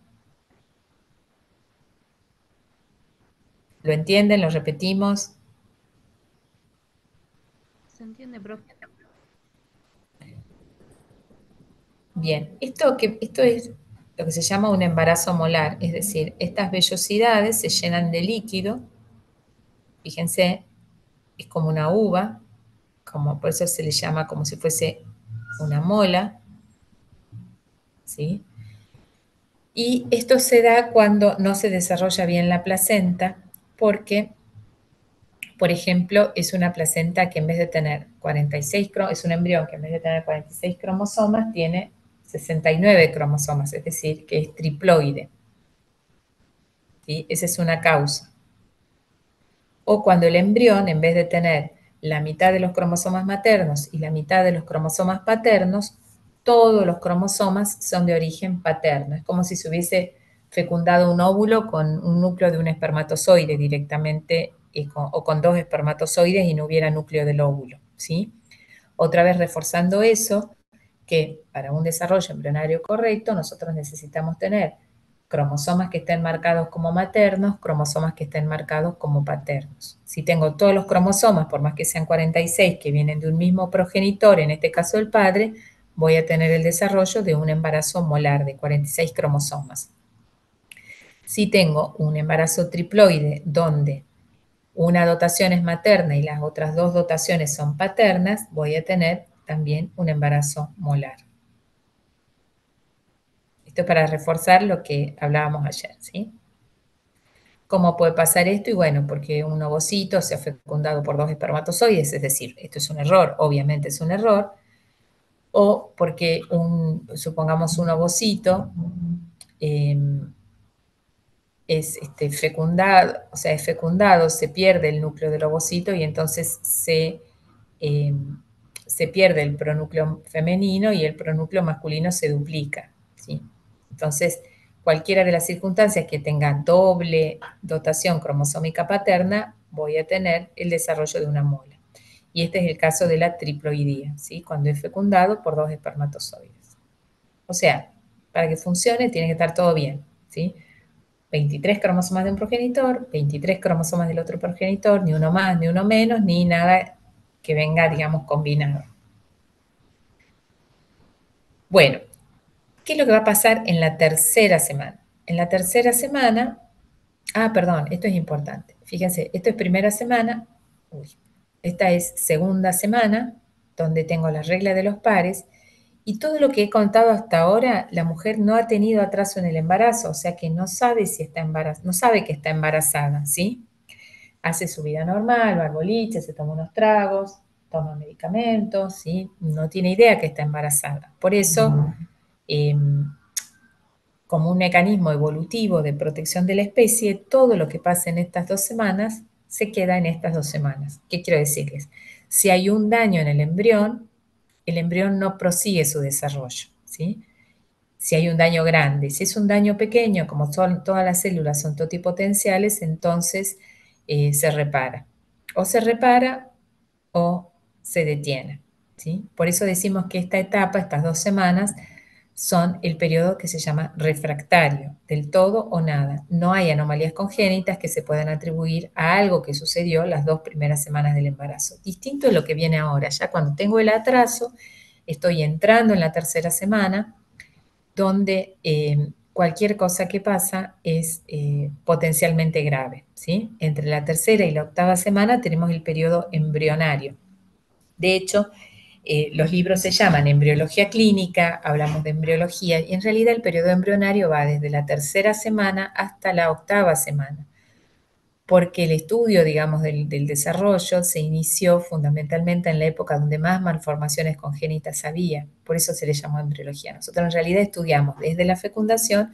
¿Lo entienden? ¿Lo repetimos? ¿Se entiende, profe? Bien, esto es lo que se llama un embarazo molar, es decir, estas vellosidades se llenan de líquido, fíjense, es como una uva, por eso se le llama como si fuese una mola, ¿sí? Y esto se da cuando no se desarrolla bien la placenta, porque, por ejemplo, es una placenta que en vez de tener 46 cromosomas, es un embrión que en vez de tener 46 cromosomas, tiene 69 cromosomas, es decir, que es triploide, ¿sí? Esa es una causa. O cuando el embrión, en vez de tener la mitad de los cromosomas maternos y la mitad de los cromosomas paternos, todos los cromosomas son de origen paterno. Es como si se hubiese fecundado un óvulo con un núcleo de un espermatozoide directamente, o con dos espermatozoides y no hubiera núcleo del óvulo, ¿sí? Otra vez reforzando eso, que para un desarrollo embrionario correcto nosotros necesitamos tener cromosomas que estén marcados como maternos, cromosomas que estén marcados como paternos. Si tengo todos los cromosomas, por más que sean 46, que vienen de un mismo progenitor, en este caso el padre, voy a tener el desarrollo de un embarazo molar de 46 cromosomas. Si tengo un embarazo triploide donde una dotación es materna y las otras dos dotaciones son paternas, voy a tener también un embarazo molar. Esto es para reforzar lo que hablábamos ayer, ¿sí? ¿Cómo puede pasar esto? Y bueno, porque un ovocito se ha fecundado por dos espermatozoides, es decir, esto es un error, obviamente es un error, o porque supongamos un ovocito es fecundado, o sea, es fecundado, se pierde el núcleo del ovocito y entonces eh, se pierde el pronúcleo femenino y el pronúcleo masculino se duplica, ¿sí? Entonces, cualquiera de las circunstancias que tenga doble dotación cromosómica paterna, voy a tener el desarrollo de una mola. Y este es el caso de la triploidía, ¿sí? Cuando es fecundado por dos espermatozoides. O sea, para que funcione tiene que estar todo bien, ¿sí? 23 cromosomas de un progenitor, 23 cromosomas del otro progenitor, ni uno más, ni uno menos, ni nada que venga, digamos, combinado. Bueno, ¿qué es lo que va a pasar en la tercera semana? En la tercera semana, perdón, esto es importante. Fíjense, esto es primera semana, esta es segunda semana, donde tengo la regla de los pares, y todo lo que he contado hasta ahora, la mujer no ha tenido atraso en el embarazo, o sea que no sabe si está embarazada, no sabe que está embarazada, ¿sí? Hace su vida normal, va al boliche, se toma unos tragos, toma medicamentos, ¿sí? No tiene idea que está embarazada. Por eso, como un mecanismo evolutivo de protección de la especie, todo lo que pasa en estas 2 semanas se queda en estas 2 semanas. ¿Qué quiero decirles? Si hay un daño en el embrión no prosigue su desarrollo, ¿sí? Si hay un daño grande. Si es un daño pequeño, como todas las células son totipotenciales, entonces se repara. O se repara o se detiene, ¿sí? Por eso decimos que esta etapa, estas 2 semanas, son el periodo que se llama refractario, del todo o nada. No hay anomalías congénitas que se puedan atribuir a algo que sucedió las 2 primeras semanas del embarazo. Distinto es lo que viene ahora, ya cuando tengo el atraso, estoy entrando en la tercera semana, donde cualquier cosa que pasa es potencialmente grave, ¿sí? Entre la tercera y la octava semana tenemos el periodo embrionario. De hecho, los libros se llaman embriología clínica, hablamos de embriología, y en realidad el periodo embrionario va desde la tercera semana hasta la octava semana, porque el estudio, digamos, del desarrollo se inició fundamentalmente en la época donde más malformaciones congénitas había, por eso se le llamó embriología. Nosotros en realidad estudiamos desde la fecundación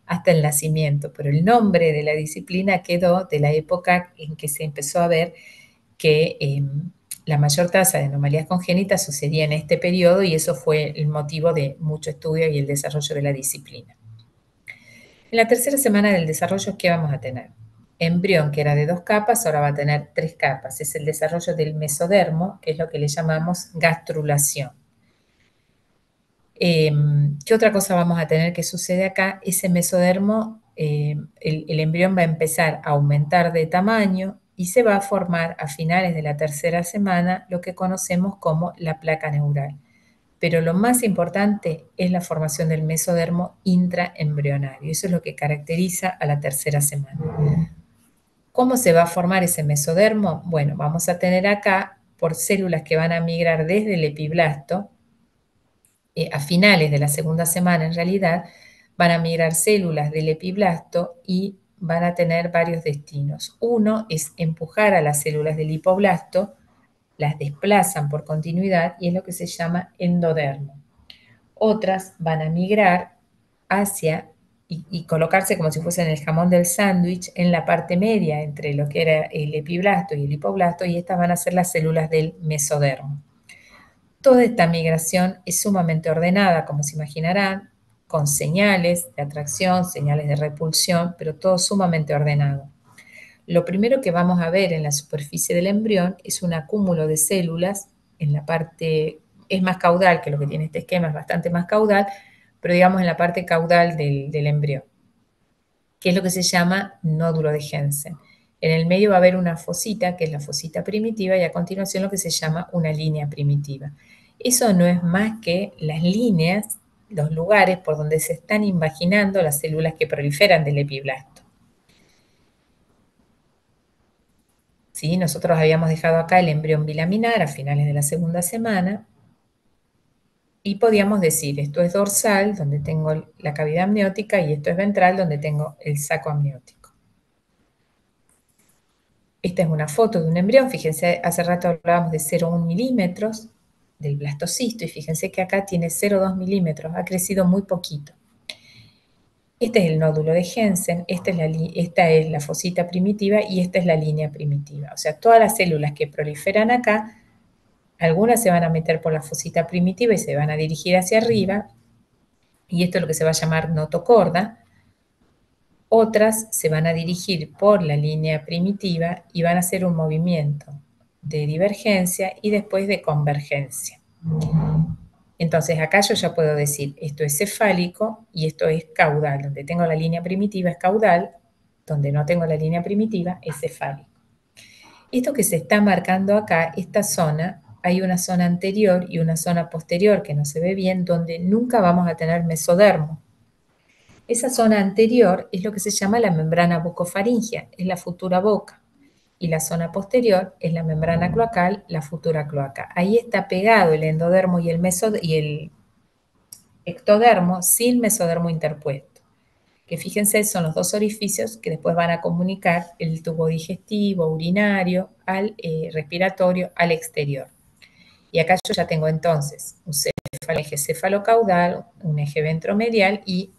hasta el nacimiento, pero el nombre de la disciplina quedó de la época en que se empezó a ver que la mayor tasa de anomalías congénitas sucedía en este periodo y eso fue el motivo de mucho estudio y el desarrollo de la disciplina. En la tercera semana del desarrollo, ¿qué vamos a tener? Embrión, que era de 2 capas, ahora va a tener 3 capas. Es el desarrollo del mesodermo, que es lo que le llamamos gastrulación. ¿Qué otra cosa vamos a tener que sucede acá? Ese mesodermo, el embrión va a empezar a aumentar de tamaño y se va a formar a finales de la tercera semana lo que conocemos como la placa neural. Pero lo más importante es la formación del mesodermo intraembrionario. Eso es lo que caracteriza a la tercera semana. ¿Cómo se va a formar ese mesodermo? Bueno, vamos a tener acá por células que van a migrar desde el epiblasto, a finales de la segunda semana en realidad, van a migrar células del epiblasto y van a tener varios destinos. Uno es empujar a las células del hipoblasto, las desplazan por continuidad y es lo que se llama endodermo. Otras van a migrar hacia y colocarse como si fuesen el jamón del sándwich en la parte media entre lo que era el epiblasto y el hipoblasto, y estas van a ser las células del mesodermo. Toda esta migración es sumamente ordenada, como se imaginarán, con señales de atracción, señales de repulsión, pero todo sumamente ordenado. Lo primero que vamos a ver en la superficie del embrión es un acúmulo de células en la parte, es más caudal que lo que tiene este esquema, es bastante más caudal, pero digamos en la parte caudal del embrión, que es lo que se llama nódulo de Hensen. En el medio va a haber una fosita, que es la fosita primitiva, y a continuación lo que se llama una línea primitiva. Eso no es más que las líneas, los lugares por donde se están invaginando las células que proliferan del epiblasto. ¿Sí? Nosotros habíamos dejado acá el embrión bilaminar a finales de la segunda semana y podíamos decir, esto es dorsal, donde tengo la cavidad amniótica, y esto es ventral, donde tengo el saco amniótico. Esta es una foto de un embrión, fíjense, hace rato hablábamos de 0,1 milímetros del blastocisto y fíjense que acá tiene 0,2 milímetros, ha crecido muy poquito. Este es el nódulo de Hensen, esta es la fosita primitiva y esta es la línea primitiva. O sea, todas las células que proliferan acá, algunas se van a meter por la fosita primitiva y se van a dirigir hacia arriba, y esto es lo que se va a llamar notocorda. Otras se van a dirigir por la línea primitiva y van a hacer un movimiento de divergencia y después de convergencia. Entonces acá yo ya puedo decir, esto es cefálico y esto es caudal. Donde tengo la línea primitiva es caudal, donde no tengo la línea primitiva es cefálico. Esto que se está marcando acá, esta zona, hay una zona anterior y una zona posterior que no se ve bien, donde nunca vamos a tener mesodermo. Esa zona anterior es lo que se llama la membrana bucofaringea, es la futura boca. Y la zona posterior es la membrana cloacal, la futura cloaca. Ahí está pegado el endodermo y el ectodermo sin mesodermo interpuesto. Que fíjense, son los dos orificios que después van a comunicar el tubo digestivo, urinario, al respiratorio, al exterior. Y acá yo ya tengo entonces un eje cefalocaudal, un eje ventromedial y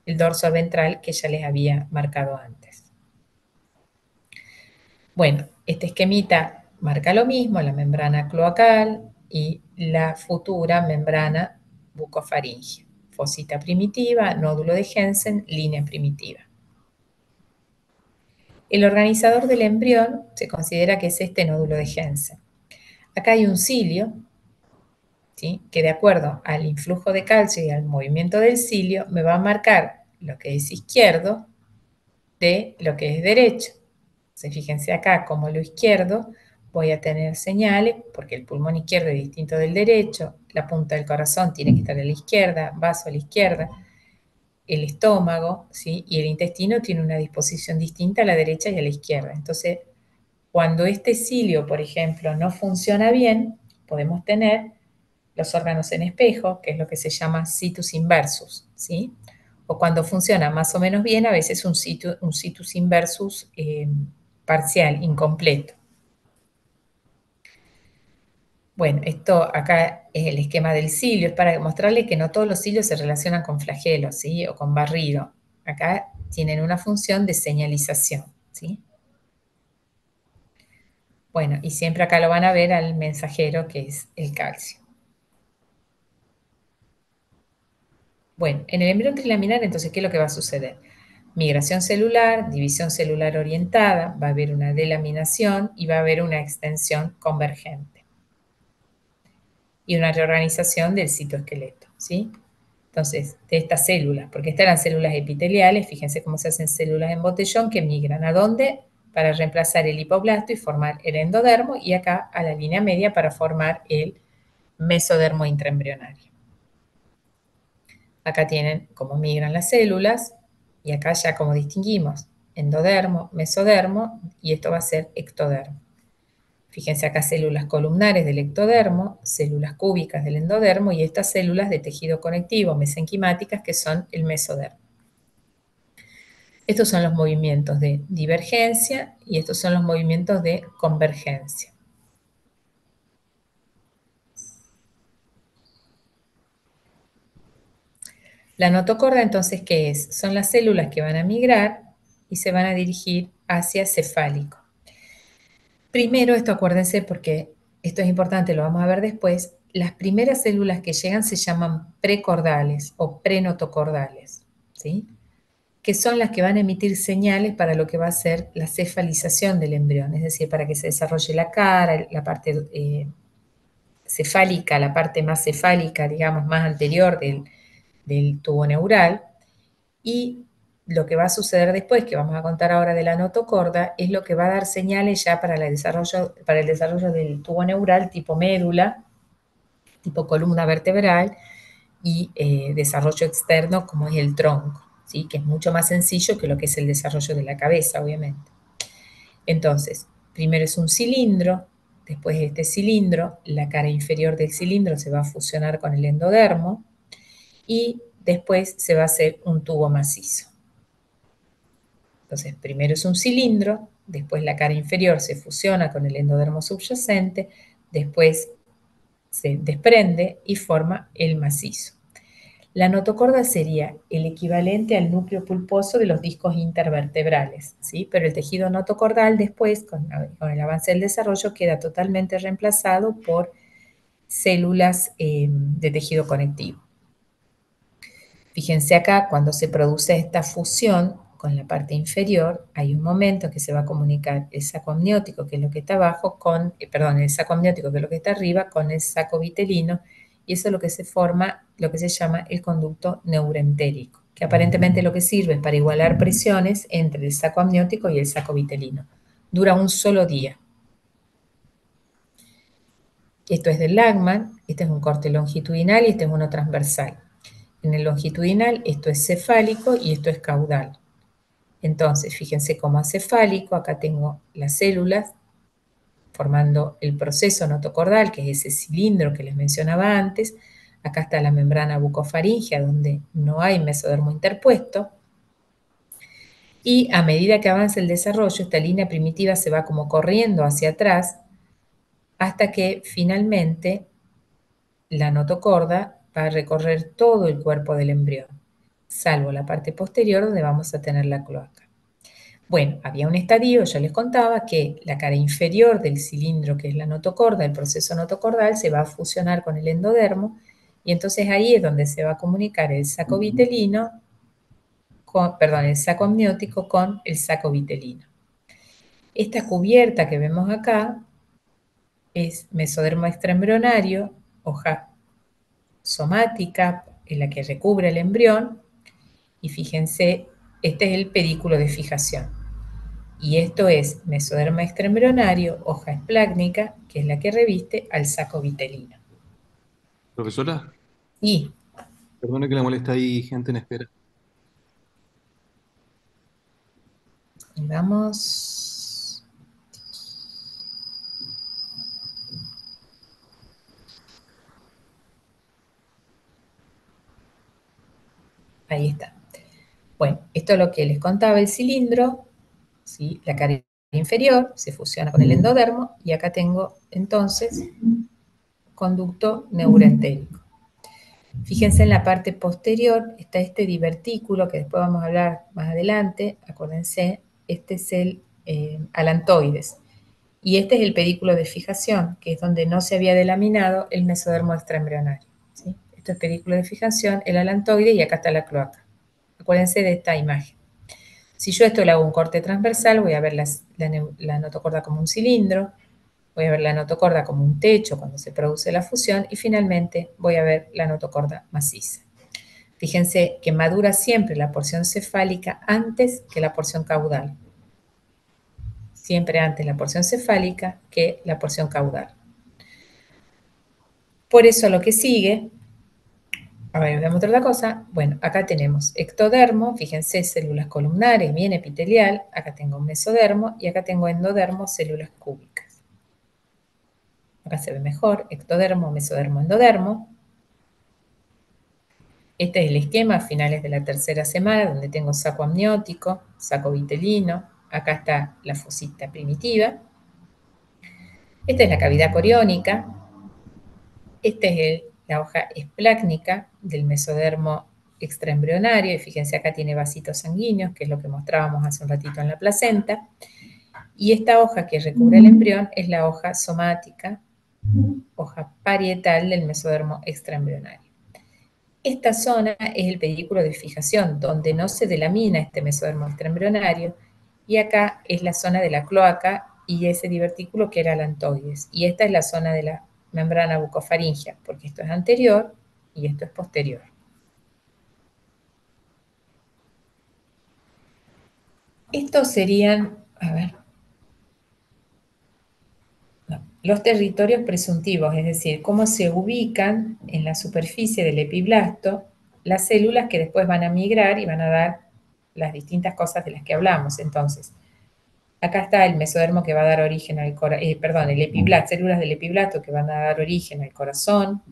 el dorso ventral que ya les había marcado antes. Bueno, este esquemita marca lo mismo, la membrana cloacal y la futura membrana bucofaringea. Fosita primitiva, nódulo de Hensen, línea primitiva. El organizador del embrión se considera que es este nódulo de Hensen. Acá hay un cilio, ¿sí?, que de acuerdo al influjo de calcio y al movimiento del cilio me va a marcar lo que es izquierdo de lo que es derecho. Entonces, fíjense acá como lo izquierdo voy a tener señales, porque el pulmón izquierdo es distinto del derecho, la punta del corazón tiene que estar a la izquierda, vaso a la izquierda. el estómago, ¿sí? Y el intestino tiene una disposición distinta a la derecha y a la izquierda. Entonces, cuando este cilio, por ejemplo, no funciona bien, podemos tener los órganos en espejo, que es lo que se llama situs inversus, ¿sí? O cuando funciona más o menos bien, a veces un situs inversus parcial, incompleto. Bueno, esto acá es el esquema del cilio, es para mostrarle que no todos los cilios se relacionan con flagelos, ¿sí? O con barrido. Acá tienen una función de señalización, ¿sí? Bueno, y siempre acá lo van a ver al mensajero, que es el calcio. Bueno, en el embrión trilaminar, entonces, ¿qué es lo que va a suceder? Migración celular, división celular orientada, va a haber una delaminación y va a haber una extensión convergente. Y una reorganización del citoesqueleto, ¿sí? Entonces, de estas células, porque estas eran células epiteliales, fíjense cómo se hacen células en botellón que migran ¿a dónde? Para reemplazar el hipoblasto y formar el endodermo, y acá a la línea media para formar el mesodermo intraembrionario. Acá tienen cómo migran las células, y acá ya como distinguimos endodermo, mesodermo, y esto va a ser ectodermo. Fíjense acá células columnares del ectodermo, células cúbicas del endodermo y estas células de tejido conectivo mesenquimáticas que son el mesodermo. Estos son los movimientos de divergencia y estos son los movimientos de convergencia. La notocorda entonces, ¿qué es? Son las células que van a migrar y se van a dirigir hacia cefálico. Primero, esto acuérdense porque esto es importante, lo vamos a ver después, las primeras células que llegan se llaman precordales o prenotocordales, ¿sí? Que son las que van a emitir señales para lo que va a ser la cefalización del embrión, es decir, para que se desarrolle la cara, la parte cefálica, la parte más cefálica, digamos, más anterior del tubo neural, y lo que va a suceder después, que vamos a contar ahora de la notocorda, es lo que va a dar señales ya para el desarrollo del tubo neural tipo médula, tipo columna vertebral y desarrollo externo como es el tronco, ¿sí? Que es mucho más sencillo que lo que es el desarrollo de la cabeza, obviamente. Entonces, primero es un cilindro, después de este cilindro, la cara inferior del cilindro se va a fusionar con el endodermo y después se va a hacer un tubo macizo. Entonces, primero es un cilindro, después la cara inferior se fusiona con el endodermo subyacente, después se desprende y forma el macizo. La notocorda sería el equivalente al núcleo pulposo de los discos intervertebrales, ¿sí? Pero el tejido notocordal después, con el avance del desarrollo, queda totalmente reemplazado por células de tejido conectivo. Fíjense acá, cuando se produce esta fusión con la parte inferior, hay un momento que se va a comunicar el saco amniótico, que es lo que está abajo, el saco amniótico, que es lo que está arriba, con el saco vitelino, y eso es lo que se forma, lo que se llama el conducto neuroentérico, que aparentemente lo que sirve es para igualar presiones entre el saco amniótico y el saco vitelino. Dura un solo día. Esto es del Lagman, este es un corte longitudinal y este es uno transversal. En el longitudinal esto es cefálico y esto es caudal. Entonces, fíjense cómo es cefálico, acá tengo las células formando el proceso notocordal, que es ese cilindro que les mencionaba antes. Acá está la membrana bucofaringea, donde no hay mesodermo interpuesto. Y a medida que avanza el desarrollo, esta línea primitiva se va como corriendo hacia atrás, hasta que finalmente la notocorda va a recorrer todo el cuerpo del embrión, salvo la parte posterior donde vamos a tener la cloaca. Bueno, había un estadio, yo les contaba, que la cara inferior del cilindro, que es la notocorda, el proceso notocordal, se va a fusionar con el endodermo, y entonces ahí es donde se va a comunicar el saco vitelino, el saco amniótico con el saco vitelino. Esta cubierta que vemos acá es mesodermo extraembrionario, hoja somática en la que recubre el embrión, y fíjense, este es el pedículo de fijación. Y esto es mesodermo extraembrionario, hoja esplácnica, que es la que reviste al saco vitelino. Profesora, Y, perdone que la molesta, hay gente en espera. Vamos. Ahí está. Bueno, esto es lo que les contaba el cilindro, ¿sí? La cara inferior se fusiona con el endodermo y acá tengo entonces conducto neuroentérico. Fíjense en la parte posterior está este divertículo que después vamos a hablar más adelante. Acuérdense, este es el alantoides. Y este es el pedículo de fijación, que es donde no se había delaminado el mesodermo extraembrionario, ¿sí? Esto es pedículo de fijación, el alantoide y acá está la cloaca. Acuérdense de esta imagen. Si yo esto le hago un corte transversal, voy a ver la notocorda como un cilindro, voy a ver la notocorda como un techo cuando se produce la fusión y finalmente voy a ver la notocorda maciza. Fíjense que madura siempre la porción cefálica antes que la porción caudal. Siempre antes la porción cefálica que la porción caudal. Por eso lo que sigue, a ver, veamos otra cosa. Bueno, acá tenemos ectodermo, fíjense, células columnares, bien epitelial. Acá tengo mesodermo y acá tengo endodermo, células cúbicas. Acá se ve mejor, ectodermo, mesodermo, endodermo. Este es el esquema a finales de la tercera semana, donde tengo saco amniótico, saco vitelino. Acá está la fosita primitiva. Esta es la cavidad coriónica. Esta es la hoja esplácnica del mesodermo extraembrionario. Y fíjense, acá tiene vasitos sanguíneos, que es lo que mostrábamos hace un ratito en la placenta. Y esta hoja que recubre el embrión es la hoja somática, hoja parietal del mesodermo extraembrionario. Esta zona es el pedículo de fijación, donde no se delamina este mesodermo extraembrionario, y acá es la zona de la cloaca y ese divertículo que era alantoides. Y esta es la zona de la membrana bucofaringea, porque esto es anterior y esto es posterior. Estos serían, a ver, no, los territorios presuntivos, es decir, cómo se ubican en la superficie del epiblasto las células que después van a migrar y van a dar las distintas cosas de las que hablamos. Entonces, acá está el mesodermo que va a dar origen al corazón, el epiblasto, células del epiblasto que van a dar origen al corazón,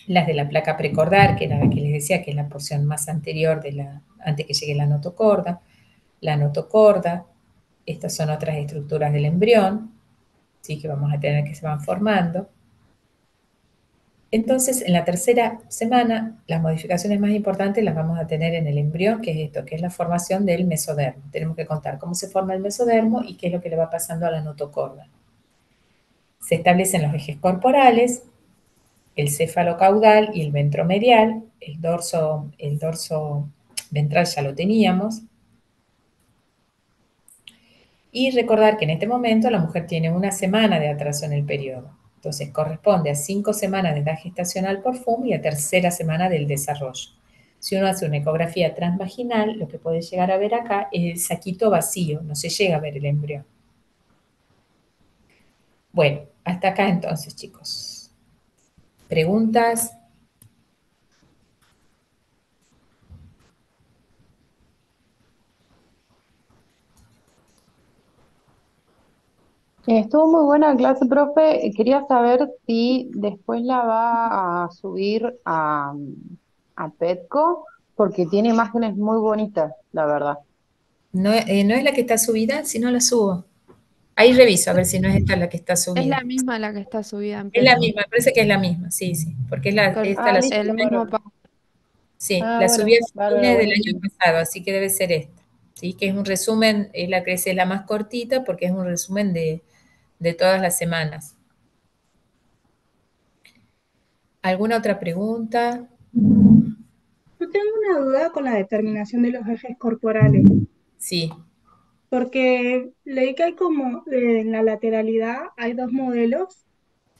las de la placa precordal, que era la que les decía que es la porción más anterior antes que llegue la notocorda, estas son otras estructuras del embrión, ¿sí? Que vamos a tener que se van formando. Entonces, en la tercera semana, las modificaciones más importantes las vamos a tener en el embrión, que es esto, que es la formación del mesodermo. Tenemos que contar cómo se forma el mesodermo y qué es lo que le va pasando a la notocorda. Se establecen los ejes corporales, el cefalocaudal y el ventromedial. El dorso ventral ya lo teníamos. Y recordar que en este momento la mujer tiene una semana de atraso en el periodo. Entonces corresponde a 5 semanas de edad gestacional por FUM y a tercera semana del desarrollo. Si uno hace una ecografía transvaginal, lo que puede llegar a ver acá es el saquito vacío, no se llega a ver el embrión. Bueno, hasta acá entonces, chicos. ¿Preguntas? Estuvo muy buena la clase, profe. Quería saber si después la va a subir a Petco, porque tiene imágenes muy bonitas, la verdad. No, no es la que está subida, si no la subo. Ahí reviso a ver si no es esta la que está Es subida. la misma la que está subida en Es la Petco, misma, me parece que es la misma, sí, sí, porque esta la subí. Listo, el mismo bárbaro. Sí, la subí a Bárbaro, fines del año buenísimo. pasado, así que debe ser esta. ¿Sí? Que es un resumen, es la que es la más cortita porque es un resumen de todas las semanas. ¿Alguna otra pregunta? Yo tengo una duda con la determinación de los ejes corporales, Sí, porque leí que hay como en la lateralidad hay dos modelos,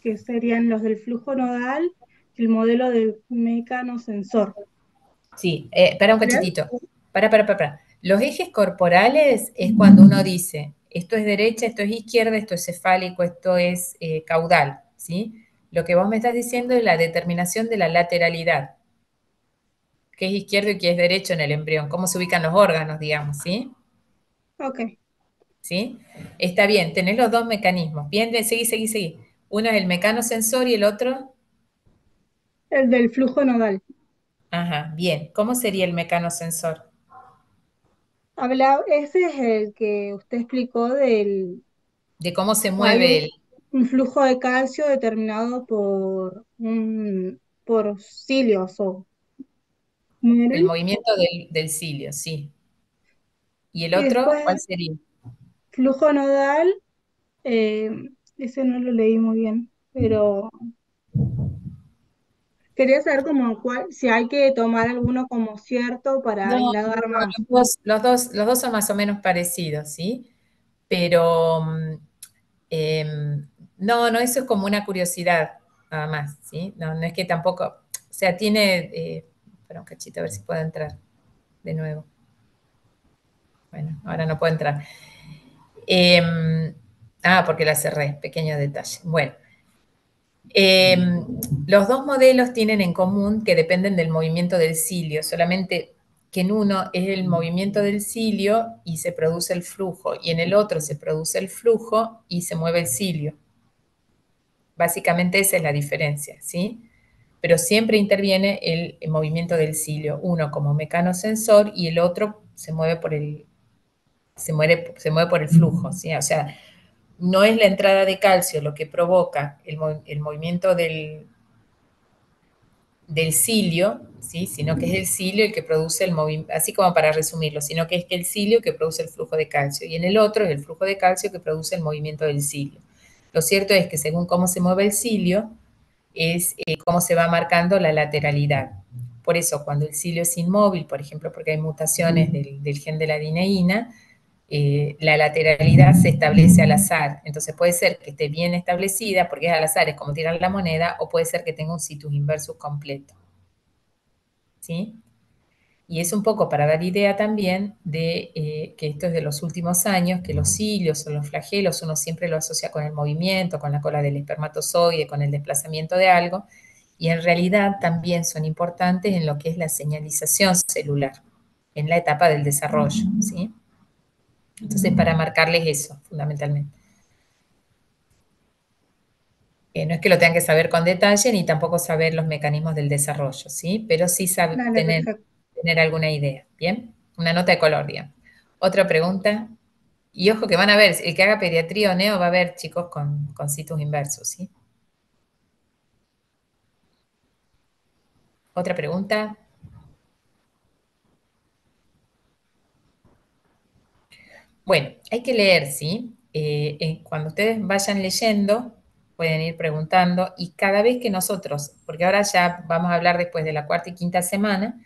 que serían los del flujo nodal y el modelo del mecano sensor. sí. Para un ¿Bien? cachetito. Para. Los ejes corporales es cuando uno dice, esto es derecha, esto es izquierda, esto es cefálico, esto es caudal, ¿sí? Lo que vos me estás diciendo es la determinación de la lateralidad, qué es izquierdo y qué es derecho en el embrión, cómo se ubican los órganos, digamos, ¿sí? Ok. ¿sí? Está bien, tenés los dos mecanismos. Bien, seguí. Uno es el mecanosensor y el otro, El del flujo nodal. ajá, bien. ¿Cómo sería el mecanosensor? Ese es el que usted explicó del, De cómo se hay mueve un flujo de calcio determinado por cilios o ¿cómo el eran? movimiento del cilio, sí. ¿Y el Y otro, cuál después sería? flujo nodal, eh, ese no lo leí muy bien, pero quería saber como si hay que tomar alguno como cierto No, para indagar más. los dos son más o menos parecidos, ¿sí? Pero no, eso es como una curiosidad, nada más, ¿sí? No es que tampoco, o sea, espera un cachito a ver si puedo entrar de nuevo. Bueno, ahora no puedo entrar. Porque la cerré, pequeño detalle. Bueno, eh, los dos modelos tienen en común que dependen del movimiento del cilio, solamente que en uno es el movimiento del cilio y se produce el flujo, y en el otro se produce el flujo y se mueve el cilio. Básicamente esa es la diferencia, ¿sí? Pero siempre interviene el movimiento del cilio, uno como mecanosensor y el otro se mueve por el flujo, ¿sí? O sea, no es la entrada de calcio lo que provoca el movimiento del cilio, ¿sí? Sino que es el cilio el que produce el movimiento, así como para resumirlo, sino que es el cilio que produce el flujo de calcio y en el otro es el flujo de calcio que produce el movimiento del cilio. Lo cierto es que según cómo se mueve el cilio, es cómo se va marcando la lateralidad. Por eso, cuando el cilio es inmóvil, por ejemplo, porque hay mutaciones del gen de la dineína, la lateralidad se establece al azar. Entonces puede ser que esté bien establecida, porque es al azar, es como tirar la moneda, o puede ser que tenga un situs inversus completo. ¿Sí? Y es un poco para dar idea también de que esto es de los últimos años, que los cilios o los flagelos uno siempre lo asocia con el movimiento, con la cola del espermatozoide, con el desplazamiento de algo, y en realidad también son importantes en lo que es la señalización celular, en la etapa del desarrollo, ¿sí? Entonces, para marcarles eso, fundamentalmente. No es que lo tengan que saber con detalle, ni tampoco saber los mecanismos del desarrollo, ¿sí? Pero sí Dale, tener, perfecto. tener alguna idea, ¿bien? Una nota de color, digamos. Otra pregunta. Y ojo que van a ver, el que haga pediatría o neo va a ver chicos con situs inversos, ¿sí? Otra pregunta. Bueno, hay que leer, ¿sí? Cuando ustedes vayan leyendo, pueden ir preguntando y cada vez que nosotros, porque ahora ya vamos a hablar después de la cuarta y quinta semana,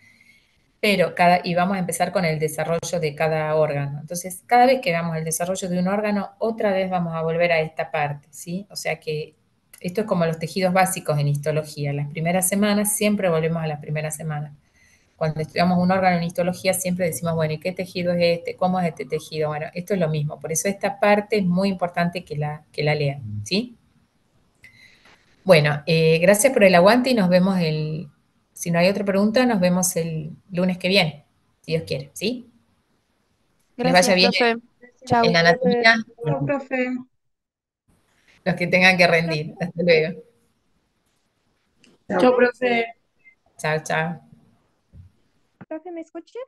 y vamos a empezar con el desarrollo de cada órgano. Entonces, cada vez que veamos el desarrollo de un órgano, otra vez vamos a volver a esta parte, ¿sí? O sea que esto es como los tejidos básicos en histología. Las primeras semanas siempre volvemos a las primeras semanas. Cuando estudiamos un órgano en histología siempre decimos, bueno, ¿y qué tejido es este? ¿Cómo es este tejido? Bueno, esto es lo mismo. Por eso esta parte es muy importante que la lean, ¿sí? Bueno, gracias por el aguante y nos vemos si no hay otra pregunta, nos vemos el lunes que viene, si Dios quiere, ¿sí? Que les vaya Gracias, bien profe. en Chau. anatomía, Chao, profe. los que tengan que rendir. Hasta luego. Chao, profe. Chao, chao. Profe, ¿me escucha?